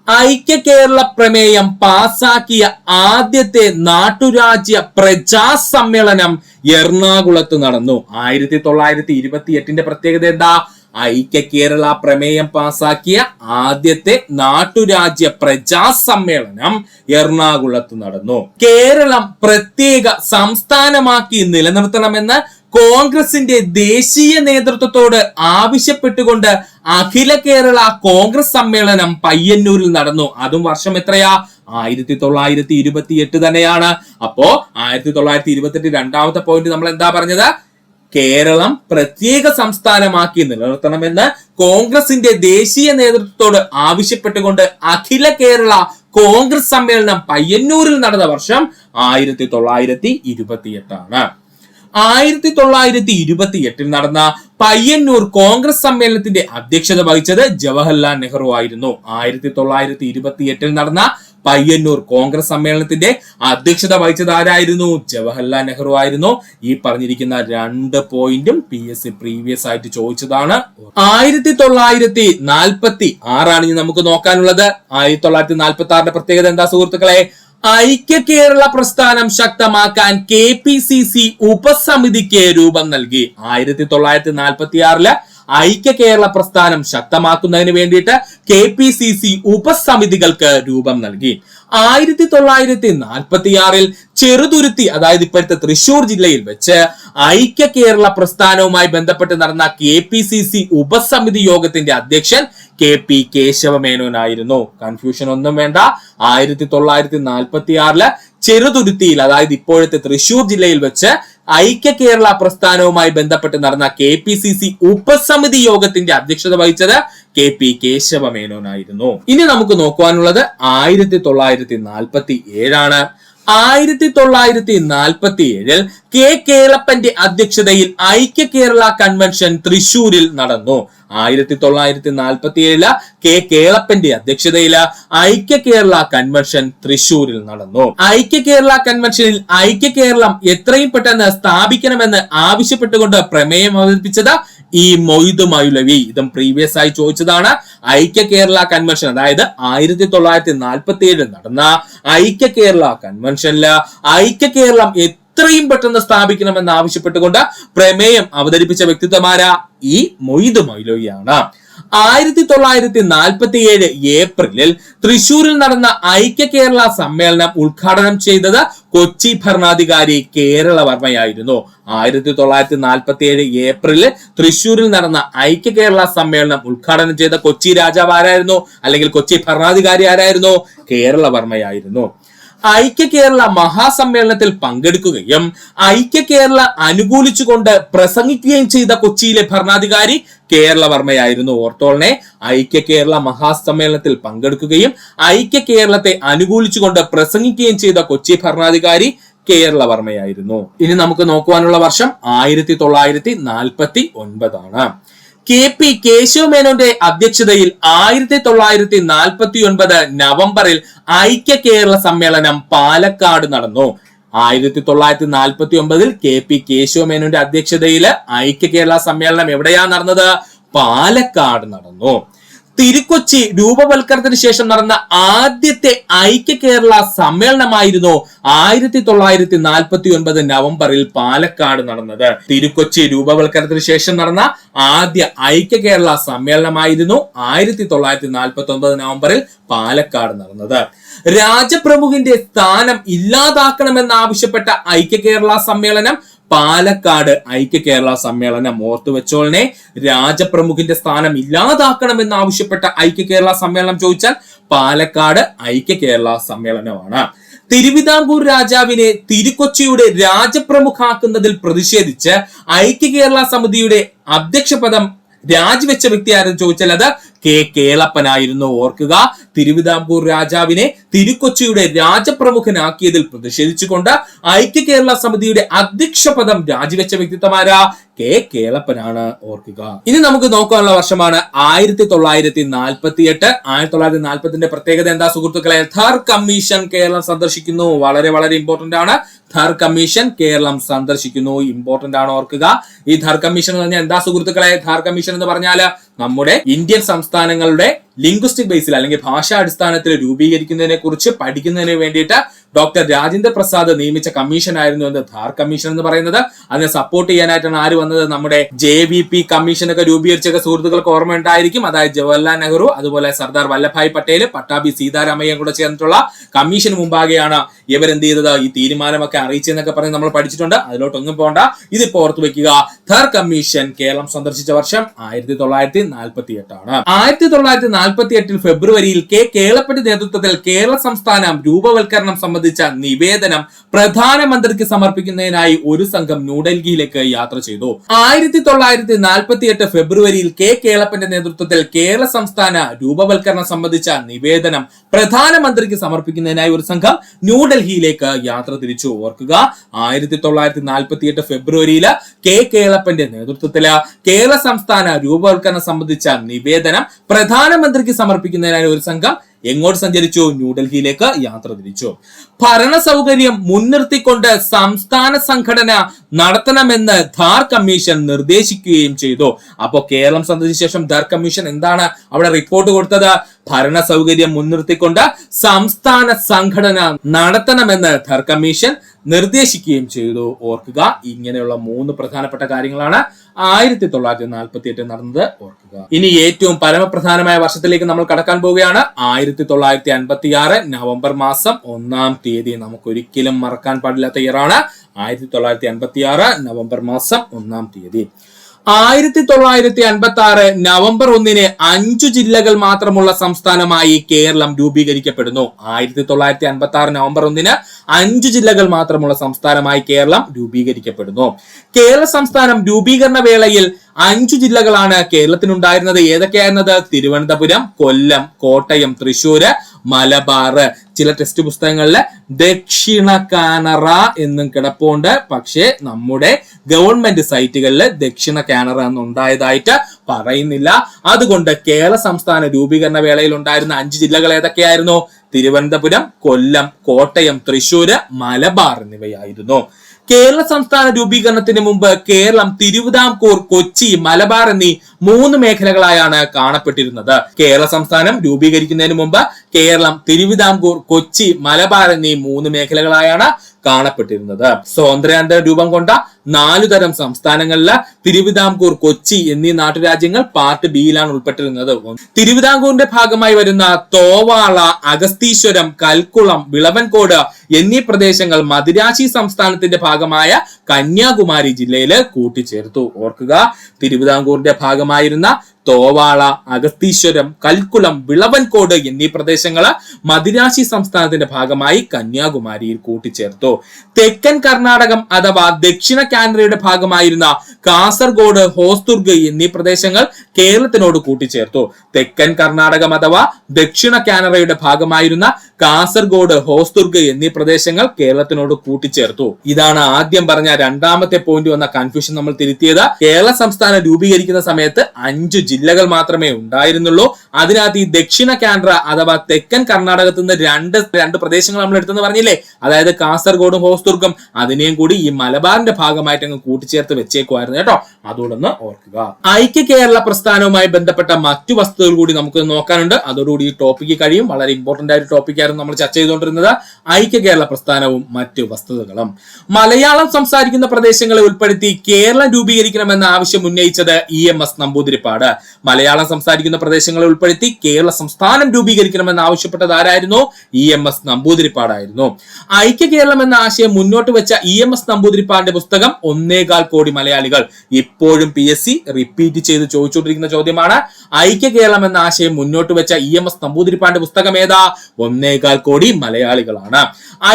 ഐക്യ കേരള പ്രമേയം പാസാക്കിയ ആദ്യത്തെ നാട്ടുരാജ്യ പ്രജാ സമ്മേളനം എറണാകുളത്ത് നടന്നു. 1928 പ്രത്യേകത എന്താ? ഐക്യ കേരള പ്രമേയം പാസാക്കിയ ആദ്യത്തെ നാട്ടുരാജ്യ പ്രജാ സമ്മേളനം എറണാകുളത്ത് നടന്നു. കേരളം പ്രത്യേക സംസ്ഥാനമാക്കി നിലനിർത്തണമെന്ന് കോൺഗ്രസിന്റെ ദേശീയ നേതൃത്വത്തോട് ആവശ്യപ്പെട്ടുകൊണ്ട് അഖില കേരള കോൺഗ്രസ് സമ്മേളനം പയ്യന്നൂരിൽ നടന്നു. അതും വർഷം എത്രയാ? 1928 തന്നെയാണ്. അപ്പോ 1928 രണ്ടാമത്തെ പോയിന്റ് നമ്മൾ എന്താ പറഞ്ഞത്? കേരളം പ്രത്യേക സംസ്ഥാനമാക്കി നിലനിർത്തണമെന്ന് കോൺഗ്രസിന്റെ ദേശീയ നേതൃത്വത്തോട് ആവശ്യപ്പെട്ടുകൊണ്ട് അഖില കേരള കോൺഗ്രസ് സമ്മേളനം പയ്യന്നൂരിൽ നടന്ന വർഷം 1928 ആണ്. 1928 നടന്ന പയ്യന്നൂർ കോൺഗ്രസ് സമ്മേളനത്തിന്റെ അധ്യക്ഷത വഹിച്ചത് ജവഹർലാൽ നെഹ്റു ആയിരുന്നു. 1928 നടന്ന പയ്യന്നൂർ കോൺഗ്രസ് സമ്മേളനത്തിന്റെ അധ്യക്ഷത വഹിച്ചത് ആരായിരുന്നു? ജവഹർലാൽ നെഹ്റു ആയിരുന്നു. ഈ പറഞ്ഞിരിക്കുന്ന 2 പോയിന്റും PSC പ്രീവിയസ് ആയിട്ട് ചോദിച്ചതാണ്. 1946 ആണ് നമുക്ക് നോക്കാനുള്ളത്. 1946 പ്രത്യേകത എന്താ സുഹൃത്തുക്കളെ? ഐക്യ കേരള പ്രസ്ഥാനം ശക്തമാക്കാൻ KPCC ഉപസമിതിക്ക് രൂപം നൽകി. 1946 ഐക്യ കേരള പ്രസ്ഥാനം ശക്തമാക്കുന്നതിന് വേണ്ടിയിട്ട് KPCC ഉപസമിതികൾക്ക് രൂപം നൽകി. 1946 ചെറുതുരുത്തി, അതായത് ഇപ്പോഴത്തെ തൃശൂർ ജില്ലയിൽ വെച്ച് ഐക്യ കേരള പ്രസ്ഥാനവുമായി ബന്ധപ്പെട്ട് നടന്ന KPCC ഉപസമിതി യോഗത്തിന്റെ അധ്യക്ഷൻ KP കേശവമേനോനായിരുന്നു. കൺഫ്യൂഷൻ ഒന്നും വേണ്ട. 1946 ചെറുതുരുത്തിയിൽ, അതായത് ഇപ്പോഴത്തെ തൃശൂർ ജില്ലയിൽ വെച്ച് ഐക്യ കേരള പ്രസ്ഥാനവുമായി ബന്ധപ്പെട്ട് നടന്ന KPCC ഉപസമിതി യോഗത്തിന്റെ അധ്യക്ഷത വഹിച്ചത് KP കേശവമേനോനായിരുന്നു. ഇനി നമുക്ക് നോക്കുവാനുള്ളത് 1947 ആണ്. 1947 K കേളപ്പന്റെ അധ്യക്ഷതയിൽ ഐക്യ കേരള കൺവെൻഷൻ തൃശൂരിൽ നടന്നു. 1947 K കേളപ്പന്റെ അധ്യക്ഷതയിൽ ഐക്യ കേരള കൺവെൻഷൻ തൃശൂരിൽ നടന്നു. ഐക്യ കേരള കൺവെൻഷനിൽ ഐക്യ കേരളം എത്രയും പെട്ടെന്ന് സ്ഥാപിക്കണമെന്ന് ആവശ്യപ്പെട്ടുകൊണ്ട് പ്രമേയം അവതരിപ്പിച്ചത് ഈ മൊയ്ദ് മൗലവി. ഇതും പ്രീവിയസ് ആയി ചോദിച്ചതാണ്. ഐക്യ കേരള കൺവെൻഷൻ, അതായത് 1947 നടന്ന ഐക്യ കേരള കൺവെൻഷനില് ഐക്യ കേരളം എത്രയും പെട്ടെന്ന് സ്ഥാപിക്കണമെന്ന് ആവശ്യപ്പെട്ടുകൊണ്ട് പ്രമേയം അവതരിപ്പിച്ച വ്യക്തിത്വമാരാ? ഈ മൊയ്ദ് മൗലവിയാണ്. 1947 ഏപ്രിലിൽ തൃശൂരിൽ നടന്ന ഐക്യ കേരള സമ്മേളനം ഉദ്ഘാടനം ചെയ്തത് കൊച്ചി ഭരണാധികാരി കേരളവർമ്മയായിരുന്നു. 1947 ഏപ്രിലിൽ തൃശൂരിൽ നടന്ന ഐക്യ കേരള സമ്മേളനം ഉദ്ഘാടനം ചെയ്ത കൊച്ചി രാജാവ് ആരായിരുന്നു? അല്ലെങ്കിൽ കൊച്ചി ഭരണാധികാരി ആരായിരുന്നു? കേരളവർമ്മയായിരുന്നു. ഐക്യ കേരള മഹാസമ്മേളനത്തിൽ പങ്കെടുക്കുകയും ഐക്യ കേരള അനുകൂലിച്ചുകൊണ്ട് പ്രസംഗിക്കുകയും ചെയ്ത കൊച്ചിയിലെ ഭരണാധികാരി കേരളവർമ്മയായിരുന്നു. ഓർത്തോളനെ, ഐക്യ കേരള മഹാസമ്മേളനത്തിൽ പങ്കെടുക്കുകയും ഐക്യ കേരളത്തെ അനുകൂലിച്ചുകൊണ്ട് പ്രസംഗിക്കുകയും ചെയ്ത കൊച്ചി ഭരണാധികാരി കേരളവർമ്മയായിരുന്നു. ഇനി നമുക്ക് നോക്കുവാനുള്ള വർഷം 1949 ആണ്. KP കേശവമേനോന്റെ അധ്യക്ഷതയിൽ 1949 നവംബറിൽ ഐക്യ കേരള സമ്മേളനം പാലക്കാട് നടന്നു. 1949 KP കേശവമേനോന്റെ അധ്യക്ഷതയിൽ ഐക്യ കേരള സമ്മേളനം എവിടെയാ നടന്നത്? പാലക്കാട് നടന്നു. തിരുക്കൊച്ചി രൂപവൽക്കരണത്തിന് ശേഷം നടന്ന ആദ്യത്തെ ഐക്യ കേരള സമ്മേളനമായിരുന്നു 1949 നവംബറിൽ പാലക്കാട് നടന്നത്. തിരുക്കൊച്ചി രൂപവൽക്കരണത്തിന് ശേഷം നടന്ന ആദ്യ ഐക്യ കേരള സമ്മേളനമായിരുന്നു 1949 നവംബറിൽ പാലക്കാട് നടന്നത്. രാജപ്രമുഖിന്റെ സ്ഥാനം ഇല്ലാതാക്കണമെന്നാവശ്യപ്പെട്ട ഐക്യ കേരള സമ്മേളനം പാലക്കാട് ഐക്യ കേരള സമ്മേളനം. ഓർത്തു വെച്ചോളനെ, രാജപ്രമുഖിന്റെ സ്ഥാനം ഇല്ലാതാക്കണമെന്ന് ആവശ്യപ്പെട്ട ഐക്യ കേരള സമ്മേളനം ചോദിച്ചാൽ പാലക്കാട് ഐക്യ കേരള സമ്മേളനമാണ്. തിരുവിതാംകൂർ രാജാവിനെ തിരുക്കൊച്ചിയുടെ രാജപ്രമുഖാക്കുന്നതിൽ പ്രതിഷേധിച്ച് ഐക്യ കേരള സമിതിയുടെ അധ്യക്ഷ പദം രാജിവെച്ച വ്യക്തി ആരെന്ന് ചോദിച്ചാൽ അത് കെ കേളപ്പനായിരുന്നു. ഓർക്കുക, തിരുവിതാംകൂർ രാജാവിനെ തിരുക്കൊച്ചിയുടെ രാജപ്രമുഖനാക്കിയതിൽ പ്രതിഷേധിച്ചുകൊണ്ട് ഐക്യ കേരള സമിതിയുടെ അധ്യക്ഷ പദം രാജിവെച്ച വ്യക്തിത്വമാരാ? കെ കേളപ്പനാണ്. ഓർക്കുക. ഇനി നമുക്ക് നോക്കാനുള്ള വർഷമാണ് 1948. 1940 പ്രത്യേകത എന്താ സുഹൃത്തുക്കളെ? ഥാർ കമ്മീഷൻ കേരളം സന്ദർശിക്കുന്നു. വളരെ വളരെ ഇമ്പോർട്ടന്റ് ആണ്. ഥാർ കമ്മീഷൻ കേരളം സന്ദർശിക്കുന്നു. ഇമ്പോർട്ടന്റ് ആണ്, ഓർക്കുക. ഈ ഥാർ കമ്മീഷൻ എന്ന് പറഞ്ഞാൽ എന്താ സുഹൃത്തുക്കളെ? ഥാർ കമ്മീഷൻ എന്ന് പറഞ്ഞാൽ നമ്മുടെ ഇന്ത്യൻ സംസ്ഥാനങ്ങളുടെ ലിംഗ്വിസ്റ്റിക് ബേസിൽ അല്ലെങ്കിൽ ഭാഷാ അടിസ്ഥാനത്തിൽ രൂപീകരിക്കുന്നതിനെ കുറിച്ച് പഠിക്കുന്നതിന് വേണ്ടിയിട്ട് ഡോക്ടർ രാജേന്ദ്ര പ്രസാദ് നിയമിച്ച കമ്മീഷൻ ആയിരുന്നു എന്ന് ധാർ കമ്മീഷൻ എന്ന് പറയുന്നത്. അതിനെ സപ്പോർട്ട് ചെയ്യാനായിട്ടാണ് ആര് വന്നത്? നമ്മുടെ JVP കമ്മീഷനൊക്കെ രൂപീകരിച്ചൊക്കെ സുഹൃത്തുക്കൾക്ക് ഓർമ്മ ഉണ്ടായിരിക്കും. അതായത് ജവഹർലാൽ നെഹ്റു, അതുപോലെ സർദാർ വല്ലഭായ് പട്ടേൽ, പട്ടാഭി സീതാരാമയ്യയും കൂടെ ചേർന്നിട്ടുള്ള കമ്മീഷന് മുമ്പാകെയാണ് ഇവരെന്ത് ചെയ്തത്? ഈ തീരുമാനമൊക്കെ അറിയിച്ചെന്നൊക്കെ പറഞ്ഞ് നമ്മൾ പഠിച്ചിട്ടുണ്ട്. അതിലോട്ടൊന്നും പോകണ്ട, ഇതിപ്പോ ഓർത്ത് വെക്കുക. ധാർ കമ്മീഷൻ കേരളം സന്ദർശിച്ച വർഷം 1948 ആണ്. 1948 ഫെബ്രുവരിയിൽ കെ കേളപ്പന്റെ നേതൃത്വത്തിൽ കേരള സംസ്ഥാനം രൂപവൽക്കരണം സംബന്ധിച്ച നിവേദനം പ്രധാനമന്ത്രിക്ക് സമർപ്പിക്കുന്നതിനായി ഒരു സംഘം ന്യൂഡൽഹിയിലേക്ക് യാത്ര ചെയ്തു. 1948 ഫെബ്രുവരിയിൽ കെ കേളപ്പന്റെ നേതൃത്വത്തിൽ കേരള സംസ്ഥാന രൂപവൽക്കരണം സംബന്ധിച്ച നിവേദനം പ്രധാനമന്ത്രിക്ക് സമർപ്പിക്കുന്നതിനായി ഒരു സംഘം ന്യൂഡൽഹിയിലേക്ക് യാത്ര തിരിച്ചു. ഓർക്കുക, 1948 ഫെബ്രുവരിയിൽ കെ കേളപ്പന്റെ നേതൃത്വത്തില് കേരള സംസ്ഥാന രൂപവൽക്കരണം സംബന്ധിച്ച നിവേദനം പ്രധാനമന്ത്രിക്ക് സമർപ്പിക്കുന്നതിനായി ഒരു സംഘം എങ്ങോട്ട് സഞ്ചരിച്ചു? ന്യൂഡൽഹിയിലേക്ക് യാത്ര തിരിച്ചു. ഭരണ സൗകര്യം മുൻനിർത്തിക്കൊണ്ട് സംസ്ഥാന സംഘടന നടത്തണമെന്ന് ധാർ കമ്മീഷൻ നിർദ്ദേശിക്കുകയും ചെയ്തു. അപ്പോ കേരളം സന്ദർശിച്ച ശേഷം ധാർ കമ്മീഷൻ എന്താണ് അവിടെ റിപ്പോർട്ട് കൊടുത്തത്? ഭരണ സൗകര്യം മുൻനിർത്തിക്കൊണ്ട് സംസ്ഥാന സംഘടന നടത്തണമെന്ന് ധാർ കമ്മീഷൻ നിർദ്ദേശിക്കുകയും ചെയ്തു. ഓർക്കുക, ഇങ്ങനെയുള്ള 3 പ്രധാനപ്പെട്ട കാര്യങ്ങളാണ് 1948 നടന്നത്. ഓർക്കുക. ഇനി ഏറ്റവും പരമപ്രധാനമായ വർഷത്തിലേക്ക് നമ്മൾ കടക്കാൻ പോവുകയാണ്. 1956 നവംബർ മാസം 1-ാം തീയതി. നമുക്ക് ഒരിക്കലും മറക്കാൻ പാടില്ലാത്ത ഇയറാണ് 1956 നവംബർ മാസം 1-ാം തീയതി. 1956 നവംബർ 1-ന് 5 ജില്ലകൾ മാത്രമുള്ള സംസ്ഥാനമായി കേരളം രൂപീകരിക്കപ്പെടുന്നു. 1956 നവംബർ 1-ന് 5 ജില്ലകൾ മാത്രമുള്ള സംസ്ഥാനമായി കേരളം രൂപീകരിക്കപ്പെടുന്നു. കേരള സംസ്ഥാനം രൂപീകരണ വേളയിൽ 5 ജില്ലകളാണ് കേരളത്തിനുണ്ടായിരുന്നത്. ഏതൊക്കെയായിരുന്നത്? തിരുവനന്തപുരം, കൊല്ലം, കോട്ടയം, തൃശ്ശൂര്, മലബാർ. ചില ടെക്സ്റ്റ് പുസ്തകങ്ങളില് ദക്ഷിണ കാനറ എന്നും കിടപ്പുണ്ട്. പക്ഷേ നമ്മുടെ ഗവൺമെന്റ് സൈറ്റുകളിൽ ദക്ഷിണ കാനറ എന്നുണ്ടായതായിട്ട് പറയുന്നില്ല. അതുകൊണ്ട് കേരള സംസ്ഥാന രൂപീകരണ വേളയിൽ ഉണ്ടായിരുന്ന 5 ജില്ലകൾ ഏതൊക്കെയായിരുന്നു? തിരുവനന്തപുരം, കൊല്ലം, കോട്ടയം, തൃശ്ശൂര്, മലബാർ എന്നിവയായിരുന്നു. കേരള സംസ്ഥാന രൂപീകരണത്തിന് മുമ്പ് കേരളം തിരുവിതാംകൂർ, കൊച്ചി, മലബാർ എന്നീ 3 മേഖലകളായാണ് കാണപ്പെട്ടിരുന്നത്. കേരള സംസ്ഥാനം രൂപീകരിക്കുന്നതിന് മുമ്പ് കേരളം തിരുവിതാംകൂർ, കൊച്ചി, മലബാർ എന്നീ 3 മേഖലകളായാണ് കാണപ്പെട്ടിരുന്നത്. സ്വാതന്ത്ര്യാനന്തര രൂപം കൊണ്ട 4 തരം സംസ്ഥാനങ്ങളില് തിരുവിതാംകൂർ, കൊച്ചി എന്നീ നാട്ടുരാജ്യങ്ങൾ പാർട്ട് ബിയിലാണ് ഉൾപ്പെട്ടിരുന്നത്. തിരുവിതാംകൂറിന്റെ ഭാഗമായി വരുന്ന തോവാള, അഗസ്തീശ്വരം, കൽക്കുളം, വിളവൻകോട് എന്നീ പ്രദേശങ്ങൾ മദിരാശി സംസ്ഥാനത്തിന്റെ ഭാഗമായ കന്യാകുമാരി ജില്ലയില് കൂട്ടിച്ചേർത്തു. ഓർക്കുക, തിരുവിതാംകൂറിന്റെ ഭാഗമായിരുന്ന തോവാള, അഗസ്തീശ്വരം, കൽക്കുളം, വിളവൻകോട് എന്നീ പ്രദേശങ്ങള് മദിരാശി സംസ്ഥാനത്തിന്റെ ഭാഗമായി കന്യാകുമാരിയിൽ കൂട്ടിച്ചേർത്തു. തെക്കൻ കർണാടകം അഥവാ ദക്ഷിണ കാനറയുടെ ഭാഗമായിരുന്ന കാസർഗോഡ്, ഹോസ്ദുർഗ് എന്നീ പ്രദേശങ്ങൾ കേരളത്തിനോട് കൂട്ടിച്ചേർത്തു. തെക്കൻ കർണാടകം അഥവാ ദക്ഷിണ കാനറയുടെ ഭാഗമായിരുന്ന കാസർഗോഡ്, ഹോസ്ദുർഗ് എന്നീ പ്രദേശങ്ങൾ കേരളത്തിനോട് കൂട്ടിച്ചേർത്തു. ഇതാണ് ആദ്യം പറഞ്ഞ രണ്ടാമത്തെ പോയിന്റ് വന്ന കൺഫ്യൂഷൻ നമ്മൾ തിരുത്തിയത്. കേരള സംസ്ഥാനം രൂപീകരിക്കുന്ന സമയത്ത് 5 ജില്ലകൾ മാത്രമേ ഉണ്ടായിരുന്നുള്ളൂ. അതിനകത്ത് ഈ ദക്ഷിണ കാൻഡ്ര അഥവാ തെക്കൻ കർണാടകത്തിൽ നിന്ന് രണ്ട് പ്രദേശങ്ങൾ നമ്മൾ എടുത്തെന്ന് പറഞ്ഞില്ലേ, അതായത് കാസർഗോഡും ഹോസ്ദുർഗും, അതിനെയും കൂടി ഈ മലബാറിന്റെ ഭാഗമായിട്ട് അങ്ങ് കൂട്ടിച്ചേർത്ത് വെച്ചേക്കുമായിരുന്നു കേട്ടോ. അതുകൊണ്ടൊന്ന് ഓർക്കുക. ഐക്യ കേരള പ്രസ്ഥാനവുമായി ബന്ധപ്പെട്ട മറ്റു വസ്തുതകൾ കൂടി നമുക്ക് നോക്കാനുണ്ട്. അതോടുകൂടി ഈ ടോപ്പിക്ക് കഴിയും. വളരെ ഇമ്പോർട്ടന്റ് ആയ ടോപ്പിക് ആയിരുന്നു നമ്മൾ ചർച്ച ചെയ്തുകൊണ്ടിരുന്നത്, ഐക്യ കേരള പ്രസ്ഥാനവും മറ്റു വസ്തുതകളും. മലയാളം സംസാരിക്കുന്ന പ്രദേശങ്ങളെ ഉൾപ്പെടുത്തി കേരളം രൂപീകരിക്കണമെന്ന ആവശ്യം ഉന്നയിച്ചത് EMS നമ്പൂതിരിപ്പാട്. മലയാളം സംസാരിക്കുന്ന പ്രദേശങ്ങളെ ഉൾപ്പെടുത്തി കേരള സംസ്ഥാനം രൂപീകരിക്കണമെന്ന് ആവശ്യപ്പെട്ടത് ആരായിരുന്നു? EMS നമ്പൂതിരിപ്പാടായിരുന്നു. ഐക്യ കേരളം എന്ന ആശയം മുന്നോട്ട് വെച്ച EMS നമ്പൂതിരിപ്പാടിന്റെ പുസ്തകം 1.25 കോടി മലയാളികൾ. ഇപ്പോഴും PSC റിപ്പീറ്റ് ചെയ്ത് ചോദിച്ചുകൊണ്ടിരിക്കുന്ന ചോദ്യമാണ്. ഐക്യ കേരളം എന്ന ആശയം മുന്നോട്ട് വെച്ച EMS നമ്പൂതിരിപ്പാടിന്റെ പുസ്തകം ഏതാ? 1.25 കോടി മലയാളികളാണ്.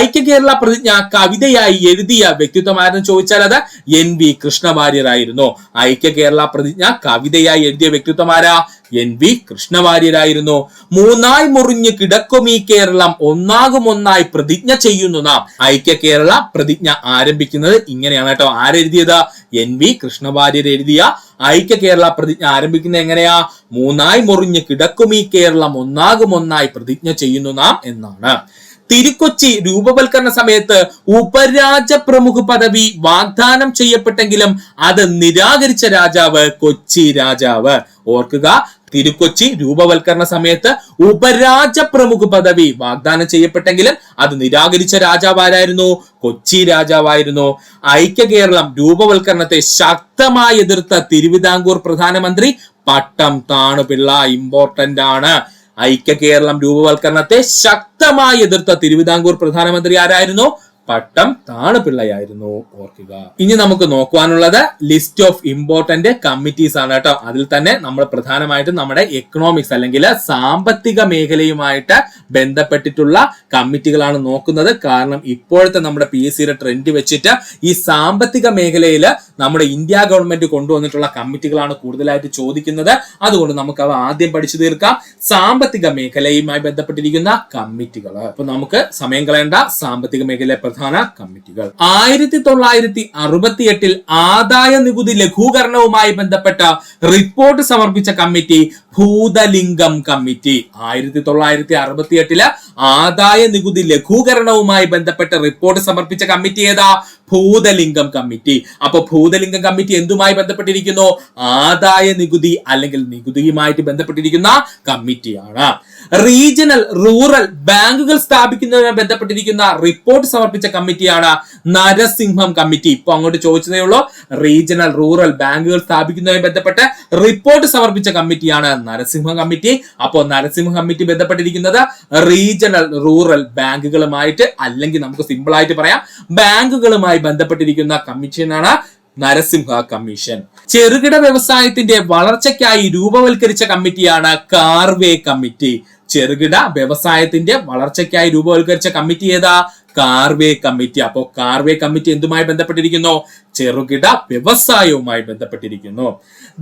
ഐക്യ കേരള പ്രതിജ്ഞ കവിതയായി എഴുതിയ വ്യക്തിത്വമായിരുന്നു ചോദിച്ചാൽ അത് NV കൃഷ്ണവാര്യരായിരുന്നു. ഐക്യ കേരള പ്രതിജ്ഞ കവിതയായി എഴുതിയ വ്യക്തിത്വമാരാ? NV കൃഷ്ണവാര്യരായിരുന്നു. മൂന്നായി മുറിഞ്ഞ് കിടക്കും ഈ കേരളം, ഒന്നാകുമൊന്നായി പ്രതിജ്ഞ ചെയ്യുന്നു നാം. ഐക്യ കേരള പ്രതിജ്ഞ ആരംഭിക്കുന്നത് ഇങ്ങനെയാണ് കേട്ടോ. ആരെഴുതിയത്? NV കൃഷ്ണവാര്യർ എഴുതിയ ഐക്യ കേരള പ്രതിജ്ഞ ആരംഭിക്കുന്നത് എങ്ങനെയാ? മൂന്നായി മുറിഞ്ഞ് കിടക്കും ഈ കേരളം, ഒന്നാകുമൊന്നായി പ്രതിജ്ഞ ചെയ്യുന്നു നാം എന്നാണ്. തിരുക്കൊച്ചി രൂപവൽക്കരണ സമയത്ത് ഉപരാജ പ്രമുഖ പദവി വാഗ്ദാനം ചെയ്യപ്പെട്ടെങ്കിലും അത് നിരാകരിച്ച രാജാവ് കൊച്ചി രാജാവ്. ഓർക്കുക, തിരുക്കൊച്ചി രൂപവൽക്കരണ സമയത്ത് ഉപരാജ പ്രമുഖ പദവി വാഗ്ദാനം ചെയ്യപ്പെട്ടെങ്കിലും അത് നിരാകരിച്ച രാജാവ് ആരായിരുന്നു? കൊച്ചി രാജാവായിരുന്നു. ഐക്യ കേരളം രൂപവൽക്കരണത്തെ ശക്തമായി എതിർത്ത തിരുവിതാംകൂർ പ്രധാനമന്ത്രി പട്ടം താണുപിള്ള. ഇമ്പോർട്ടന്റ് ആണ്. ഐക്യ കേരളം രൂപവൽക്കരണത്തെ ശക്തമായി എതിർത്ത തിരുവിതാംകൂർ പ്രധാനമന്ത്രി ആരായിരുന്നു? പട്ടം താണുപിള്ളയായിരുന്നു. ഓർക്കുക. ഇനി നമുക്ക് നോക്കുവാനുള്ളത് ലിസ്റ്റ് ഓഫ് ഇമ്പോർട്ടന്റ് കമ്മിറ്റീസ് ആണ് കേട്ടോ. അതിൽ തന്നെ നമ്മൾ പ്രധാനമായിട്ടും നമ്മുടെ എക്കണോമിക്സ് അല്ലെങ്കിൽ സാമ്പത്തിക മേഖലയുമായിട്ട് ബന്ധപ്പെട്ടിട്ടുള്ള കമ്മിറ്റികളാണ് നോക്കുന്നത്. കാരണം ഇപ്പോഴത്തെ നമ്മുടെ PSCയുടെ ട്രെൻഡ് വെച്ചിട്ട് ഈ സാമ്പത്തിക മേഖലയിൽ നമ്മുടെ ഇന്ത്യ ഗവൺമെന്റ് കൊണ്ടുവന്നിട്ടുള്ള കമ്മിറ്റികളാണ് കൂടുതലായിട്ട് ചോദിക്കുന്നത്. അതുകൊണ്ട് നമുക്ക് അവ ആദ്യം പഠിച്ചു തീർക്കാം. സാമ്പത്തിക മേഖലയുമായി ബന്ധപ്പെട്ടിരിക്കുന്ന കമ്മിറ്റികൾ. അപ്പൊ നമുക്ക് സമയം കളയേണ്ട. സാമ്പത്തിക മേഖല പ്രധാന കമ്മിറ്റികൾ. 1968 ആദായ നികുതി ലഘൂകരണവുമായി ബന്ധപ്പെട്ട റിപ്പോർട്ട് സമർപ്പിച്ച കമ്മിറ്റി ഭൂതലിംഗം കമ്മിറ്റി. 1968 ആദായ നികുതി ലഘൂകരണവുമായി ബന്ധപ്പെട്ട റിപ്പോർട്ട് സമർപ്പിച്ച കമ്മിറ്റി ഏതാ? ഭൂതലിംഗം കമ്മിറ്റി. അപ്പൊ ഭൂതലിംഗം കമ്മിറ്റി എന്തുമായി ബന്ധപ്പെട്ടിരിക്കുന്നു? ആദായ നികുതി അല്ലെങ്കിൽ നികുതിയുമായിട്ട് ബന്ധപ്പെട്ടിരിക്കുന്ന കമ്മിറ്റിയാണ്. റീജിയണൽ റൂറൽ ബാങ്കുകൾ സ്ഥാപിക്കുന്നതുമായി ബന്ധപ്പെട്ടിരിക്കുന്ന റിപ്പോർട്ട് സമർപ്പിച്ച കമ്മിറ്റിയാണ് നരസിംഹം കമ്മിറ്റി. ഇപ്പൊ അങ്ങോട്ട് ചോദിച്ചതേ ഉള്ളൂ. റീജിയണൽ റൂറൽ ബാങ്കുകൾ സ്ഥാപിക്കുന്നതുമായി ബന്ധപ്പെട്ട് റിപ്പോർട്ട് സമർപ്പിച്ച കമ്മിറ്റിയാണ് നരസിംഹം കമ്മിറ്റി. അപ്പോൾ നരസിംഹ കമ്മിറ്റി ബന്ധപ്പെട്ടിരിക്കുന്നത് റീജിയണൽ റൂറൽ ബാങ്കുകളുമായിട്ട്, അല്ലെങ്കിൽ നമുക്ക് സിമ്പിൾ ആയിട്ട് പറയാം ബാങ്കുകളുമായി ബന്ധപ്പെട്ടിരിക്കുന്ന കമ്മീഷനാണ് നരസിംഹ കമ്മീഷൻ. ചെറുകിട വ്യവസായത്തിന്റെ വളർച്ചയ്ക്കായി രൂപവൽക്കരിച്ച കമ്മിറ്റിയാണ് കാർവേ കമ്മിറ്റി. ചെറുകിട വ്യവസായത്തിന്റെ വളർച്ചയ്ക്കായി രൂപവൽക്കരിച്ച കമ്മിറ്റി ഏതാ? കാർവേ കമ്മിറ്റി. അപ്പോ കാർവേ കമ്മിറ്റി എന്തുമായി ബന്ധപ്പെട്ടിരിക്കുന്നു? ചെറുകിട വ്യവസായവുമായി ബന്ധപ്പെട്ടിരിക്കുന്നു.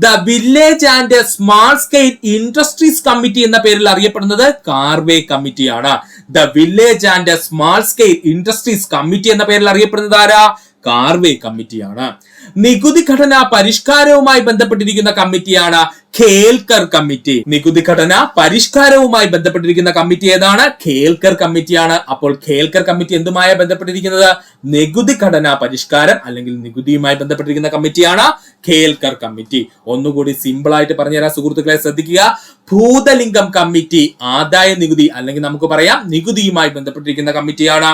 The village and small scale industries committee എന്ന പേരിൽ അറിയപ്പെടുന്നത് കാർവേ കമ്മിറ്റിയാണ്. The village and small scale industries committee എന്ന പേരിൽ അറിയപ്പെടുന്നത് ആരാ? കാർവേ കമ്മിറ്റിയാണ്. നികുതി ഘടന പരിഷ്കാരവുമായി ബന്ധപ്പെട്ടിരിക്കുന്ന കമ്മിറ്റിയാണ് ഖേൽക്കർ കമ്മിറ്റി. നികുതി ഘടന പരിഷ്കാരവുമായി ബന്ധപ്പെട്ടിരിക്കുന്ന കമ്മിറ്റി ഏതാണ്? ഖേൽക്കർ കമ്മിറ്റിയാണ്. അപ്പോൾ ഖേൽക്കർ കമ്മിറ്റി എന്തുമായി ബന്ധപ്പെട്ടിരിക്കുന്നത്? നികുതി ഘടന പരിഷ്കാരം അല്ലെങ്കിൽ നികുതിയുമായി ബന്ധപ്പെട്ടിരിക്കുന്ന കമ്മിറ്റിയാണ് ഖേൽക്കർ കമ്മിറ്റി. ഒന്നുകൂടി സിമ്പിൾ ആയിട്ട് പറഞ്ഞുതരാം സുഹൃത്തുക്കളെ, ശ്രദ്ധിക്കുക. ഭൂതലിംഗം കമ്മിറ്റി ആദായ നികുതി അല്ലെങ്കിൽ നമുക്ക് പറയാം നികുതിയുമായി ബന്ധപ്പെട്ടിരിക്കുന്ന കമ്മിറ്റിയാണ്.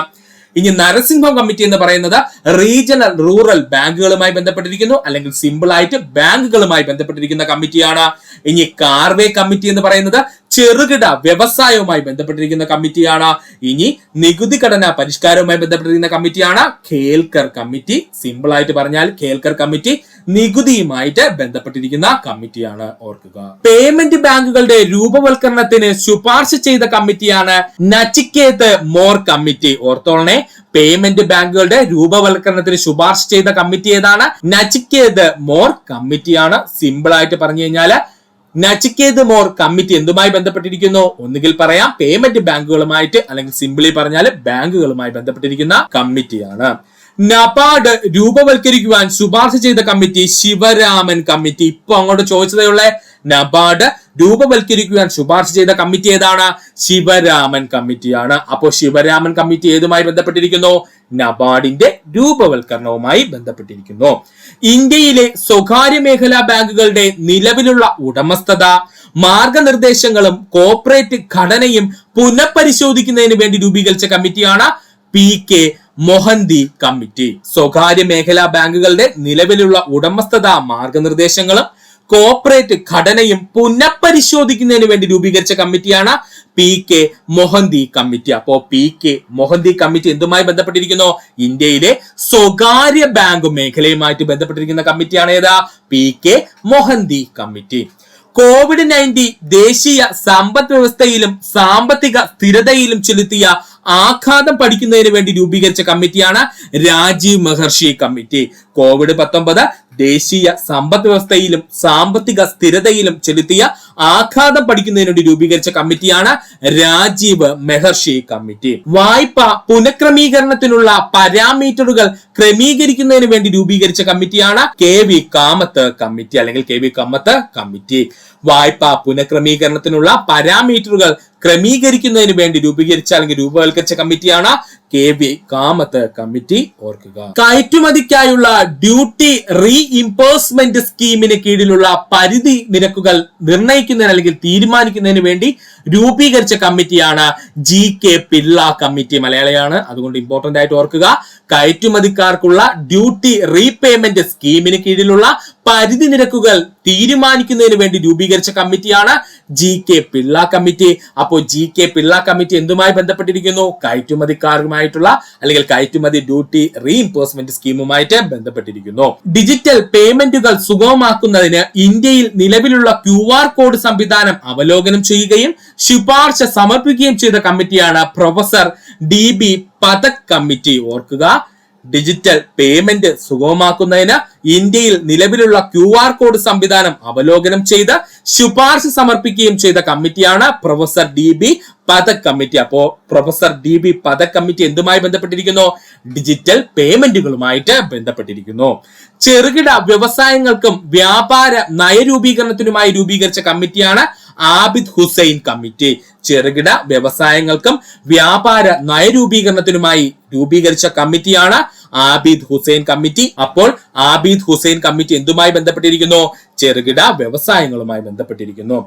ഇനി നരസിംഹം കമ്മിറ്റി എന്ന് പറയുന്നത് റീജിയണൽ റൂറൽ ബാങ്കുകളുമായി ബന്ധപ്പെട്ടിരിക്കുന്നു അല്ലെങ്കിൽ സിമ്പിൾ ആയിട്ട് ബാങ്കുകളുമായി ബന്ധപ്പെട്ടിരിക്കുന്ന കമ്മിറ്റിയാണ്. ഇനി കാർവേ കമ്മിറ്റി എന്ന് പറയുന്നത് ചെറുകിട വ്യവസായവുമായി ബന്ധപ്പെട്ടിരിക്കുന്ന കമ്മിറ്റിയാണ്. ഇനി നികുതി ഘടന പരിഷ്കാരവുമായി ബന്ധപ്പെട്ടിരിക്കുന്ന കമ്മിറ്റിയാണ് ഖേൽക്കർ കമ്മിറ്റി. സിമ്പിൾ ആയിട്ട് പറഞ്ഞാൽ ഖേൽക്കർ കമ്മിറ്റി നികുതിയുമായിട്ട് ബന്ധപ്പെട്ടിരിക്കുന്ന കമ്മിറ്റിയാണ്. ഓർക്കുക. പേയ്മെന്റ് ബാങ്കുകളുടെ രൂപവൽക്കരണത്തിന് ശുപാർശ ചെയ്ത കമ്മിറ്റിയാണ് നച്ചിക്കേത് മോർ കമ്മിറ്റി. ഓർത്തോളനെ, പേയ്മെന്റ് ബാങ്കുകളുടെ രൂപവൽക്കരണത്തിന് ശുപാർശ ചെയ്ത കമ്മിറ്റി ഏതാണ്? നച്ചിക്കേത് മോർ കമ്മിറ്റിയാണ്. സിമ്പിൾ ആയിട്ട് പറഞ്ഞു കഴിഞ്ഞാല് നച്ചിക്കേത് മോർ കമ്മിറ്റി എന്തുമായി ബന്ധപ്പെട്ടിരിക്കുന്നു? ഒന്നുകിൽ പറയാം പേയ്മെന്റ് ബാങ്കുകളുമായിട്ട്, അല്ലെങ്കിൽ സിംപിളി പറഞ്ഞാൽ ബാങ്കുകളുമായി ബന്ധപ്പെട്ടിരിക്കുന്ന കമ്മിറ്റിയാണ്. നബാർഡ് രൂപവൽക്കരിക്കുവാൻ ശുപാർശ ചെയ്ത കമ്മിറ്റി ശിവരാമൻ കമ്മിറ്റി. ഇപ്പൊ അങ്ങോട്ട് ചോദിച്ചതേയുള്ള നബാർഡ് രൂപവൽക്കരിക്കുവാൻ ശുപാർശ ചെയ്ത കമ്മിറ്റി ഏതാണ്? ശിവരാമൻ കമ്മിറ്റിയാണ്. അപ്പോൾ ശിവരാമൻ കമ്മിറ്റി ഏതുമായി ബന്ധപ്പെട്ടിരിക്കുന്നു? നബാർഡിന്റെ രൂപവൽക്കരണവുമായി ബന്ധപ്പെട്ടിരിക്കുന്നു. ഇന്ത്യയിലെ സ്വകാര്യ മേഖലാ ബാങ്കുകളുടെ നിലവിലുള്ള ഉടമസ്ഥത, മാർഗനിർദ്ദേശങ്ങളും കോർപ്പറേറ്റ് ഘടനയും പുനഃപരിശോധിക്കുന്നതിന് വേണ്ടി രൂപീകരിച്ച കമ്മിറ്റിയാണ് PK മൊഹന്തി കമ്മിറ്റി. സ്വകാര്യ മേഖലാ ബാങ്കുകളുടെ നിലവിലുള്ള ഉടമസ്ഥത, മാർഗനിർദ്ദേശങ്ങളും കോർപ്പറേറ്റ് ഘടനയും പുനഃപരിശോധിക്കുന്നതിന് വേണ്ടി രൂപീകരിച്ച കമ്മിറ്റിയാണ് PK മൊഹന്തി കമ്മിറ്റി. അപ്പോ PK മൊഹന്തി കമ്മിറ്റി എന്തുമായി ബന്ധപ്പെട്ടിരിക്കുന്നു? ഇന്ത്യയിലെ സ്വകാര്യ ബാങ്ക് മേഖലയുമായിട്ട് ബന്ധപ്പെട്ടിരിക്കുന്ന കമ്മിറ്റിയാണ് ഏതാ? PK Mohanty committee. COVID-19 ദേശീയ സമ്പദ് വ്യവസ്ഥയിലും സാമ്പത്തിക സ്ഥിരതയിലും ചെലുത്തിയ ആഘാതം പഠിക്കുന്നതിന് വേണ്ടി രൂപീകരിച്ച കമ്മിറ്റിയാണ് രാജീവ് മെഹർഷി കമ്മിറ്റി. COVID-19 ദേശീയ സമ്പദ് വ്യവസ്ഥയിലും സാമ്പത്തിക സ്ഥിരതയിലും ചെലുത്തിയ ആഘാതം പഠിക്കുന്നതിന് വേണ്ടി രൂപീകരിച്ച കമ്മിറ്റിയാണ് രാജീവ് മെഹർഷി കമ്മിറ്റി. വായ്പ പുനഃക്രമീകരണത്തിനുള്ള പാരാമീറ്ററുകൾ ക്രമീകരിക്കുന്നതിന് വേണ്ടി രൂപീകരിച്ച കമ്മിറ്റിയാണ് KV കാമത്ത് കമ്മിറ്റി, അല്ലെങ്കിൽ KV കാമത്ത് കമ്മിറ്റി. വായ്പ പുനഃക്രമീകരണത്തിനുള്ള പാരാമീറ്ററുകൾ ക്രമീകരിക്കുന്നതിന് വേണ്ടി രൂപീകരിച്ച അല്ലെങ്കിൽ രൂപവൽക്കരിച്ച കമ്മിറ്റിയാണ് KV കാമത്ത് കമ്മിറ്റി. ഓർക്കുക, കയറ്റുമതിക്കായുള്ള ഡ്യൂട്ടി റീഇംബേഴ്സ്മെന്റ് സ്കീമിന് കീഴിലുള്ള പരിധി നിരക്കുകൾ നിർണ്ണയിക്കുന്നതിന് അല്ലെങ്കിൽ തീരുമാനിക്കുന്നതിന് വേണ്ടി രൂപീകരിച്ച കമ്മിറ്റിയാണ് GK പിള്ള കമ്മിറ്റി. മലയാളിയാണ്, അതുകൊണ്ട് ഇമ്പോർട്ടന്റ് ആയിട്ട് ഓർക്കുക. കയറ്റുമതിക്കാർക്കുള്ള ഡ്യൂട്ടി റീപേയ്മെന്റ് സ്കീമിന് കീഴിലുള്ള പരിധി നിരക്കുകൾ തീരുമാനിക്കുന്നതിന് വേണ്ടി രൂപീകരിച്ച കമ്മിറ്റിയാണ് GK പിള്ള കമ്മിറ്റി. അപ്പോൾ GK പിള്ള കമ്മിറ്റി എന്തുമായി ബന്ധപ്പെട്ടിരിക്കുന്നു? കയറ്റുമതിക്കാരുമായിട്ടുള്ള അല്ലെങ്കിൽ കയറ്റുമതി ഡ്യൂട്ടി റീഇംബേഴ്സ്മെന്റ് സ്കീമുമായിട്ട് ബന്ധപ്പെട്ടിരിക്കുന്നു. ഡിജിറ്റൽ പേയ്മെന്റുകൾ സുഗമമാക്കുന്നതിന് ഇന്ത്യയിൽ നിലവിലുള്ള QR കോഡ് സംവിധാനം അവലോകനം ചെയ്യുകയും ശുപാർശ സമർപ്പിക്കുകയും ചെയ്ത കമ്മിറ്റിയാണ് പ്രൊഫസർ DB പതക് കമ്മിറ്റി. ഓർക്കുക, ഡിജിറ്റൽ പേയ്മെന്റ് സുഗമമാക്കുന്നതിന് ഇന്ത്യയിൽ നിലവിലുള്ള QR കോഡ് സംവിധാനം അവലോകനം ചെയ്ത് ശുപാർശ സമർപ്പിക്കുകയും ചെയ്ത കമ്മിറ്റിയാണ് പ്രൊഫസർ DB പതക് കമ്മിറ്റി. അപ്പോ പ്രൊഫസർ DB പതക് കമ്മിറ്റി എന്തുമായി ബന്ധപ്പെട്ടിരിക്കുന്നു? ഡിജിറ്റൽ പേയ്മെന്റുകളുമായിട്ട് ബന്ധപ്പെട്ടിരിക്കുന്നു. ചെറുകിട വ്യവസായങ്ങൾക്കും വ്യാപാര നയരൂപീകരണത്തിനുമായി രൂപീകരിച്ച കമ്മിറ്റിയാണ് ആബിദ് ഹുസൈൻ കമ്മിറ്റി. ചെറുകിട വ്യവസായങ്ങൾക്കും വ്യാപാര നയരൂപീകരണത്തിനുമായി രൂപീകരിച്ച കമ്മിറ്റിയാണ് ആബിദ് ഹുസൈൻ കമ്മിറ്റി. അപ്പോൾ ആബിദ് ഹുസൈൻ കമ്മിറ്റി എന്തുമായി ബന്ധപ്പെട്ടിരിക്കുന്നു? ചെറുകിട വ്യവസായങ്ങളുമായി ബന്ധപ്പെട്ടിരിക്കുന്നു.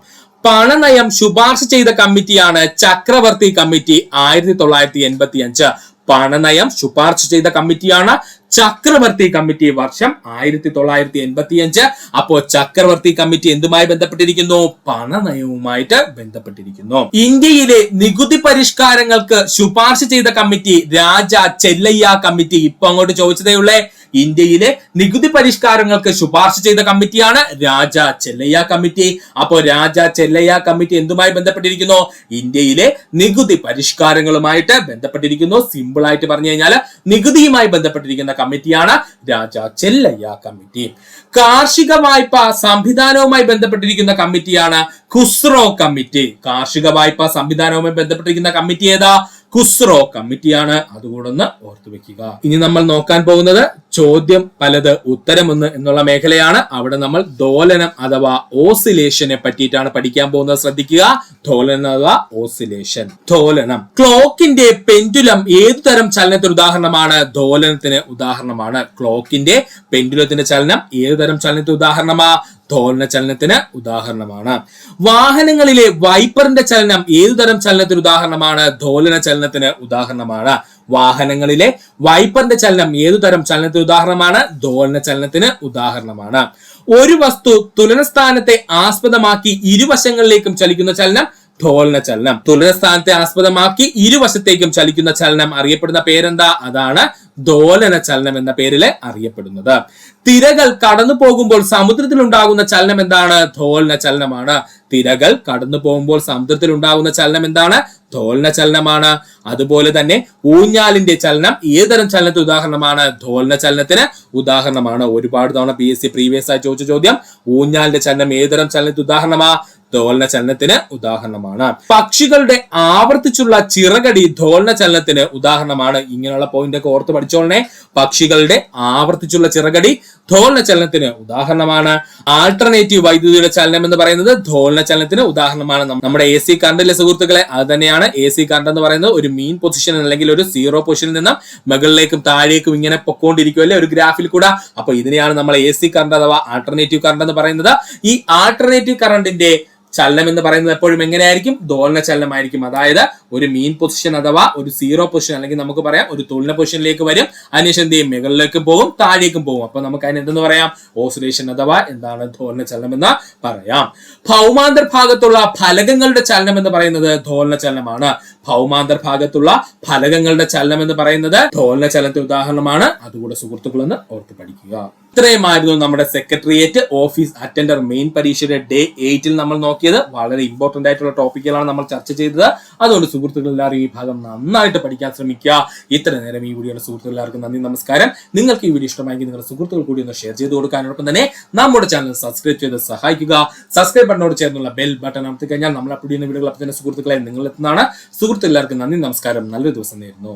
പണനയം ശുപാർശ ചെയ്ത കമ്മിറ്റിയാണ് ചക്രവർത്തി കമ്മിറ്റി. 1985 പണനയം ശുപാർശ ചെയ്ത കമ്മിറ്റിയാണ് ചക്രവർത്തി കമ്മിറ്റി. വർഷം 1985. അപ്പോ ചക്രവർത്തി കമ്മിറ്റി എന്തുമായി ബന്ധപ്പെട്ടിരിക്കുന്നു? പണനയവുമായിട്ട് ബന്ധപ്പെട്ടിരിക്കുന്നു. ഇന്ത്യയിലെ നികുതി പരിഷ്കാരങ്ങൾക്ക് ശുപാർശ ചെയ്ത കമ്മിറ്റി രാജ ചെല്ലയ്യ കമ്മിറ്റി. ഇപ്പൊ അങ്ങോട്ട് ചോദിച്ചതേയുള്ളേ, ഇന്ത്യയിലെ നികുതി പരിഷ്കാരങ്ങൾക്ക് ശുപാർശ ചെയ്ത കമ്മിറ്റിയാണ് രാജ ചെല്ലയ്യ കമ്മിറ്റി. അപ്പോ രാജ ചെല്ലയ്യ കമ്മിറ്റി എന്തുമായി ബന്ധപ്പെട്ടിരിക്കുന്നു? ഇന്ത്യയിലെ നികുതി പരിഷ്കാരങ്ങളുമായിട്ട് ബന്ധപ്പെട്ടിരിക്കുന്നു. സിമ്പിൾ ആയിട്ട് പറഞ്ഞു കഴിഞ്ഞാൽ നികുതിയുമായി ബന്ധപ്പെട്ടിരിക്കുന്ന കമ്മിറ്റിയാണ് രാജ ചെല്ലയ്യ കമ്മിറ്റി. കാർഷിക വായ്പ സംവിധാനവുമായി ബന്ധപ്പെട്ടിരിക്കുന്ന കമ്മിറ്റിയാണ് ഖുസ്രോ കമ്മിറ്റി. കാർഷിക വായ്പ സംവിധാനവുമായി ബന്ധപ്പെട്ടിരിക്കുന്ന കമ്മിറ്റി ഏതാ? ഖുസ്രോ കമ്മിറ്റിയാണ്. അതുകൂടൊന്ന് ഓർത്തു വെക്കുക. ഇനി നമ്മൾ നോക്കാൻ പോകുന്നത് ചോദ്യം പലത് ഉത്തരമൊന്ന് എന്നുള്ള മേഖലയാണ്. അവിടെ നമ്മൾ ദോലനം അഥവാ ഓസിലേഷനെ പറ്റിയിട്ടാണ് പഠിക്കാൻ പോകുന്നത്. ശ്രദ്ധിക്കുക, ദോലനം അഥവാ ഓസിലേഷൻ. ദോലനം. ക്ലോക്കിന്റെ പെൻഡുലം ഏതു തരം ചലനത്തിന് ഉദാഹരണമാണ്? ദോലനത്തിന് ഉദാഹരണമാണ്. ക്ലോക്കിന്റെ പെൻഡുലത്തിന്റെ ചലനം ഏതു തരം ചലനത്തിന് ഉദാഹരണമാ? ദോലന ചലനത്തിന് ഉദാഹരണമാണ്. വാഹനങ്ങളിലെ വൈപ്പറിന്റെ ചലനം ഏതുതരം ചലനത്തിന് ഉദാഹരണമാണ്? ദോലന ചലനത്തിന് ഉദാഹരണമാണ്. വാഹനങ്ങളിലെ വൈപ്പറിന്റെ ചലനം ഏതുതരം ചലനത്തിന് ഉദാഹരണമാണ്? ദോലന ചലനത്തിന് ഉദാഹരണമാണ്. ഒരു വസ്തു തുലനസ്ഥാനത്തെ ആസ്പദമാക്കി ഇരുവശങ്ങളിലേക്കും ചലിക്കുന്ന ചലനം ദോലന ചലനം. തുലനസ്ഥാനത്തെ ആസ്പദമാക്കി ഇരുവശത്തേക്കും ചലിക്കുന്ന ചലനം അറിയപ്പെടുന്ന പേരെന്താ? അതാണ് ദോലന ചലനം എന്ന പേരിൽ അറിയപ്പെടുന്നത്. തിരകൾ കടന്നു പോകുമ്പോൾ സമുദ്രത്തിൽ ഉണ്ടാകുന്ന ചലനം എന്താണ്? ധോലന ചലനമാണ്. തിരകൾ കടന്നു പോകുമ്പോൾ സമുദ്രത്തിൽ ഉണ്ടാകുന്ന ചലനം എന്താണ്? ധോലന ചലനമാണ്. അതുപോലെ തന്നെ ഊഞ്ഞാലിന്റെ ചലനം ഏതരം ചലനത്തിന് ഉദാഹരണമാണ്? ധോലന ചലനത്തിന് ഉദാഹരണമാണ്. ഒരുപാട് തവണ PSC പ്രീവിയസ് ആയി ചോദിച്ച ചോദ്യം. ഊഞ്ഞാലിന്റെ ചലനം ഏതരം ചലനത്തിന് ഉദാഹരണമാ? ധോലന ചലനത്തിന് ഉദാഹരണമാണ്. പക്ഷികളുടെ ആവർത്തിച്ചുള്ള ചിറകടി ധോലന ചലനത്തിന് ഉദാഹരണമാണ്. ഇങ്ങനെയുള്ള പോയിന്റ് ഒക്കെ ഓർത്ത് പഠിച്ചോളണേ. പക്ഷികളുടെ ആവർത്തിച്ചുള്ള ചിറകടി ധോലന ചലനത്തിന് ഉദാഹരണമാണ്. ആൾട്ടർനേറ്റീവ് വൈദ്യുതിയുടെ ചലനം എന്ന് പറയുന്നത് ധോലന ചലനത്തിന് ഉദാഹരണമാണ്. നമ്മുടെ AC കറണ്ടിലെ സുഹൃത്തുക്കളെ അത് തന്നെയാണ്. AC കറണ്ട് എന്ന് പറയുന്നത് ഒരു മീൻ പൊസിഷൻ അല്ലെങ്കിൽ ഒരു സീറോ പൊസിഷനിൽ നിന്നും മുകളിലേക്കും താഴേക്കും ഇങ്ങനെ പൊക്കോണ്ടിരിക്കുമല്ലേ ഒരു ഗ്രാഫിൽ കൂടെ. അപ്പൊ ഇതിനെയാണ് നമ്മൾ AC കറണ്ട് അഥവാ ആൾട്ടർനേറ്റീവ് കറണ്ട് എന്ന് പറയുന്നത്. ഈ ആൾട്ടർനേറ്റീവ് കറണ്ടിന്റെ ചലനം എന്ന് പറയുന്നത് എപ്പോഴും എങ്ങനെയായിരിക്കും? ധോലന ചലനമായിരിക്കും. അതായത് ഒരു മീൻ പൊസിഷൻ അഥവാ ഒരു സീറോ പൊസിഷൻ അല്ലെങ്കിൽ നമുക്ക് പറയാം ഒരു തുലന പൊസിഷനിലേക്ക് വരും. അതിനുശേഷം എന്ത് ചെയ്യും? മുകളിലേക്കും പോകും, താഴേക്കും പോകും. അപ്പൊ നമുക്ക് അതിന് എന്തെന്ന് പറയാം? ഓസിലേഷൻ അഥവാ എന്താണ്? ധോലന ചലനം എന്ന് പറയാം. ഭൗമാന്തർ ഭാഗത്തുള്ള ഫലകങ്ങളുടെ ചലനം എന്ന് പറയുന്നത് ധോലന ചലനമാണ്. ഭൗമാന്തർ ഭാഗത്തുള്ള ഫലകങ്ങളുടെ ചലനം എന്ന് പറയുന്നത് ധോലന ചലനത്തിന് ഉദാഹരണമാണ്. അതുകൂടെ സുഹൃത്തുക്കളെന്ന് ഓർത്ത് പഠിക്കുക. ഇത്രയുമായിരുന്നു നമ്മുടെ സെക്രട്ടേറിയറ്റ് ഓഫീസ് അറ്റൻഡർ മെയിൻ പരീക്ഷയുടെ ഡേ 8 നമ്മൾ നോക്കിയത്. വളരെ ഇമ്പോർട്ടന്റ് ആയിട്ടുള്ള ടോപ്പിക്കുകളാണ് നമ്മൾ ചർച്ച ചെയ്തത്. അതുകൊണ്ട് സുഹൃത്തുക്കൾ എല്ലാവരും ഈ ഭാഗം നന്നായിട്ട് പഠിക്കാൻ ശ്രമിക്കുക. ഇത്ര നേരം ഈ വീഡിയോയുടെ സുഹൃത്തുക്കൾ എല്ലാവർക്കും നന്ദി, നമസ്കാരം. നിങ്ങൾക്ക് ഈ വീഡിയോ ഇഷ്ടമായെങ്കിൽ നിങ്ങളുടെ സുഹൃത്തുക്കൾ കൂടി ഒന്ന് ഷെയർ ചെയ്ത് കൊടുക്കാനോടൊപ്പം തന്നെ നമ്മുടെ ചാനൽ സബ്സ്ക്രൈബ് ചെയ്ത് സഹായിക്കുക. സബ്സ്ക്രൈബ് ബട്ടനോട് ചേർന്നുള്ള ബെൽ ബട്ടൺ അമർത്തി കഴിഞ്ഞാൽ നമ്മൾ അപ്ലോഡ് ചെയ്യുന്ന വീഡിയോകൾ അപ്പോൾ തന്നെ സുഹൃത്തുക്കളെ നിങ്ങൾ എത്തുന്നതാണ്. സുഹൃത്തുക്കൾ എല്ലാവർക്കും നന്ദി, നമസ്കാരം. നല്ലൊരു ദിവസം നേരുന്നു.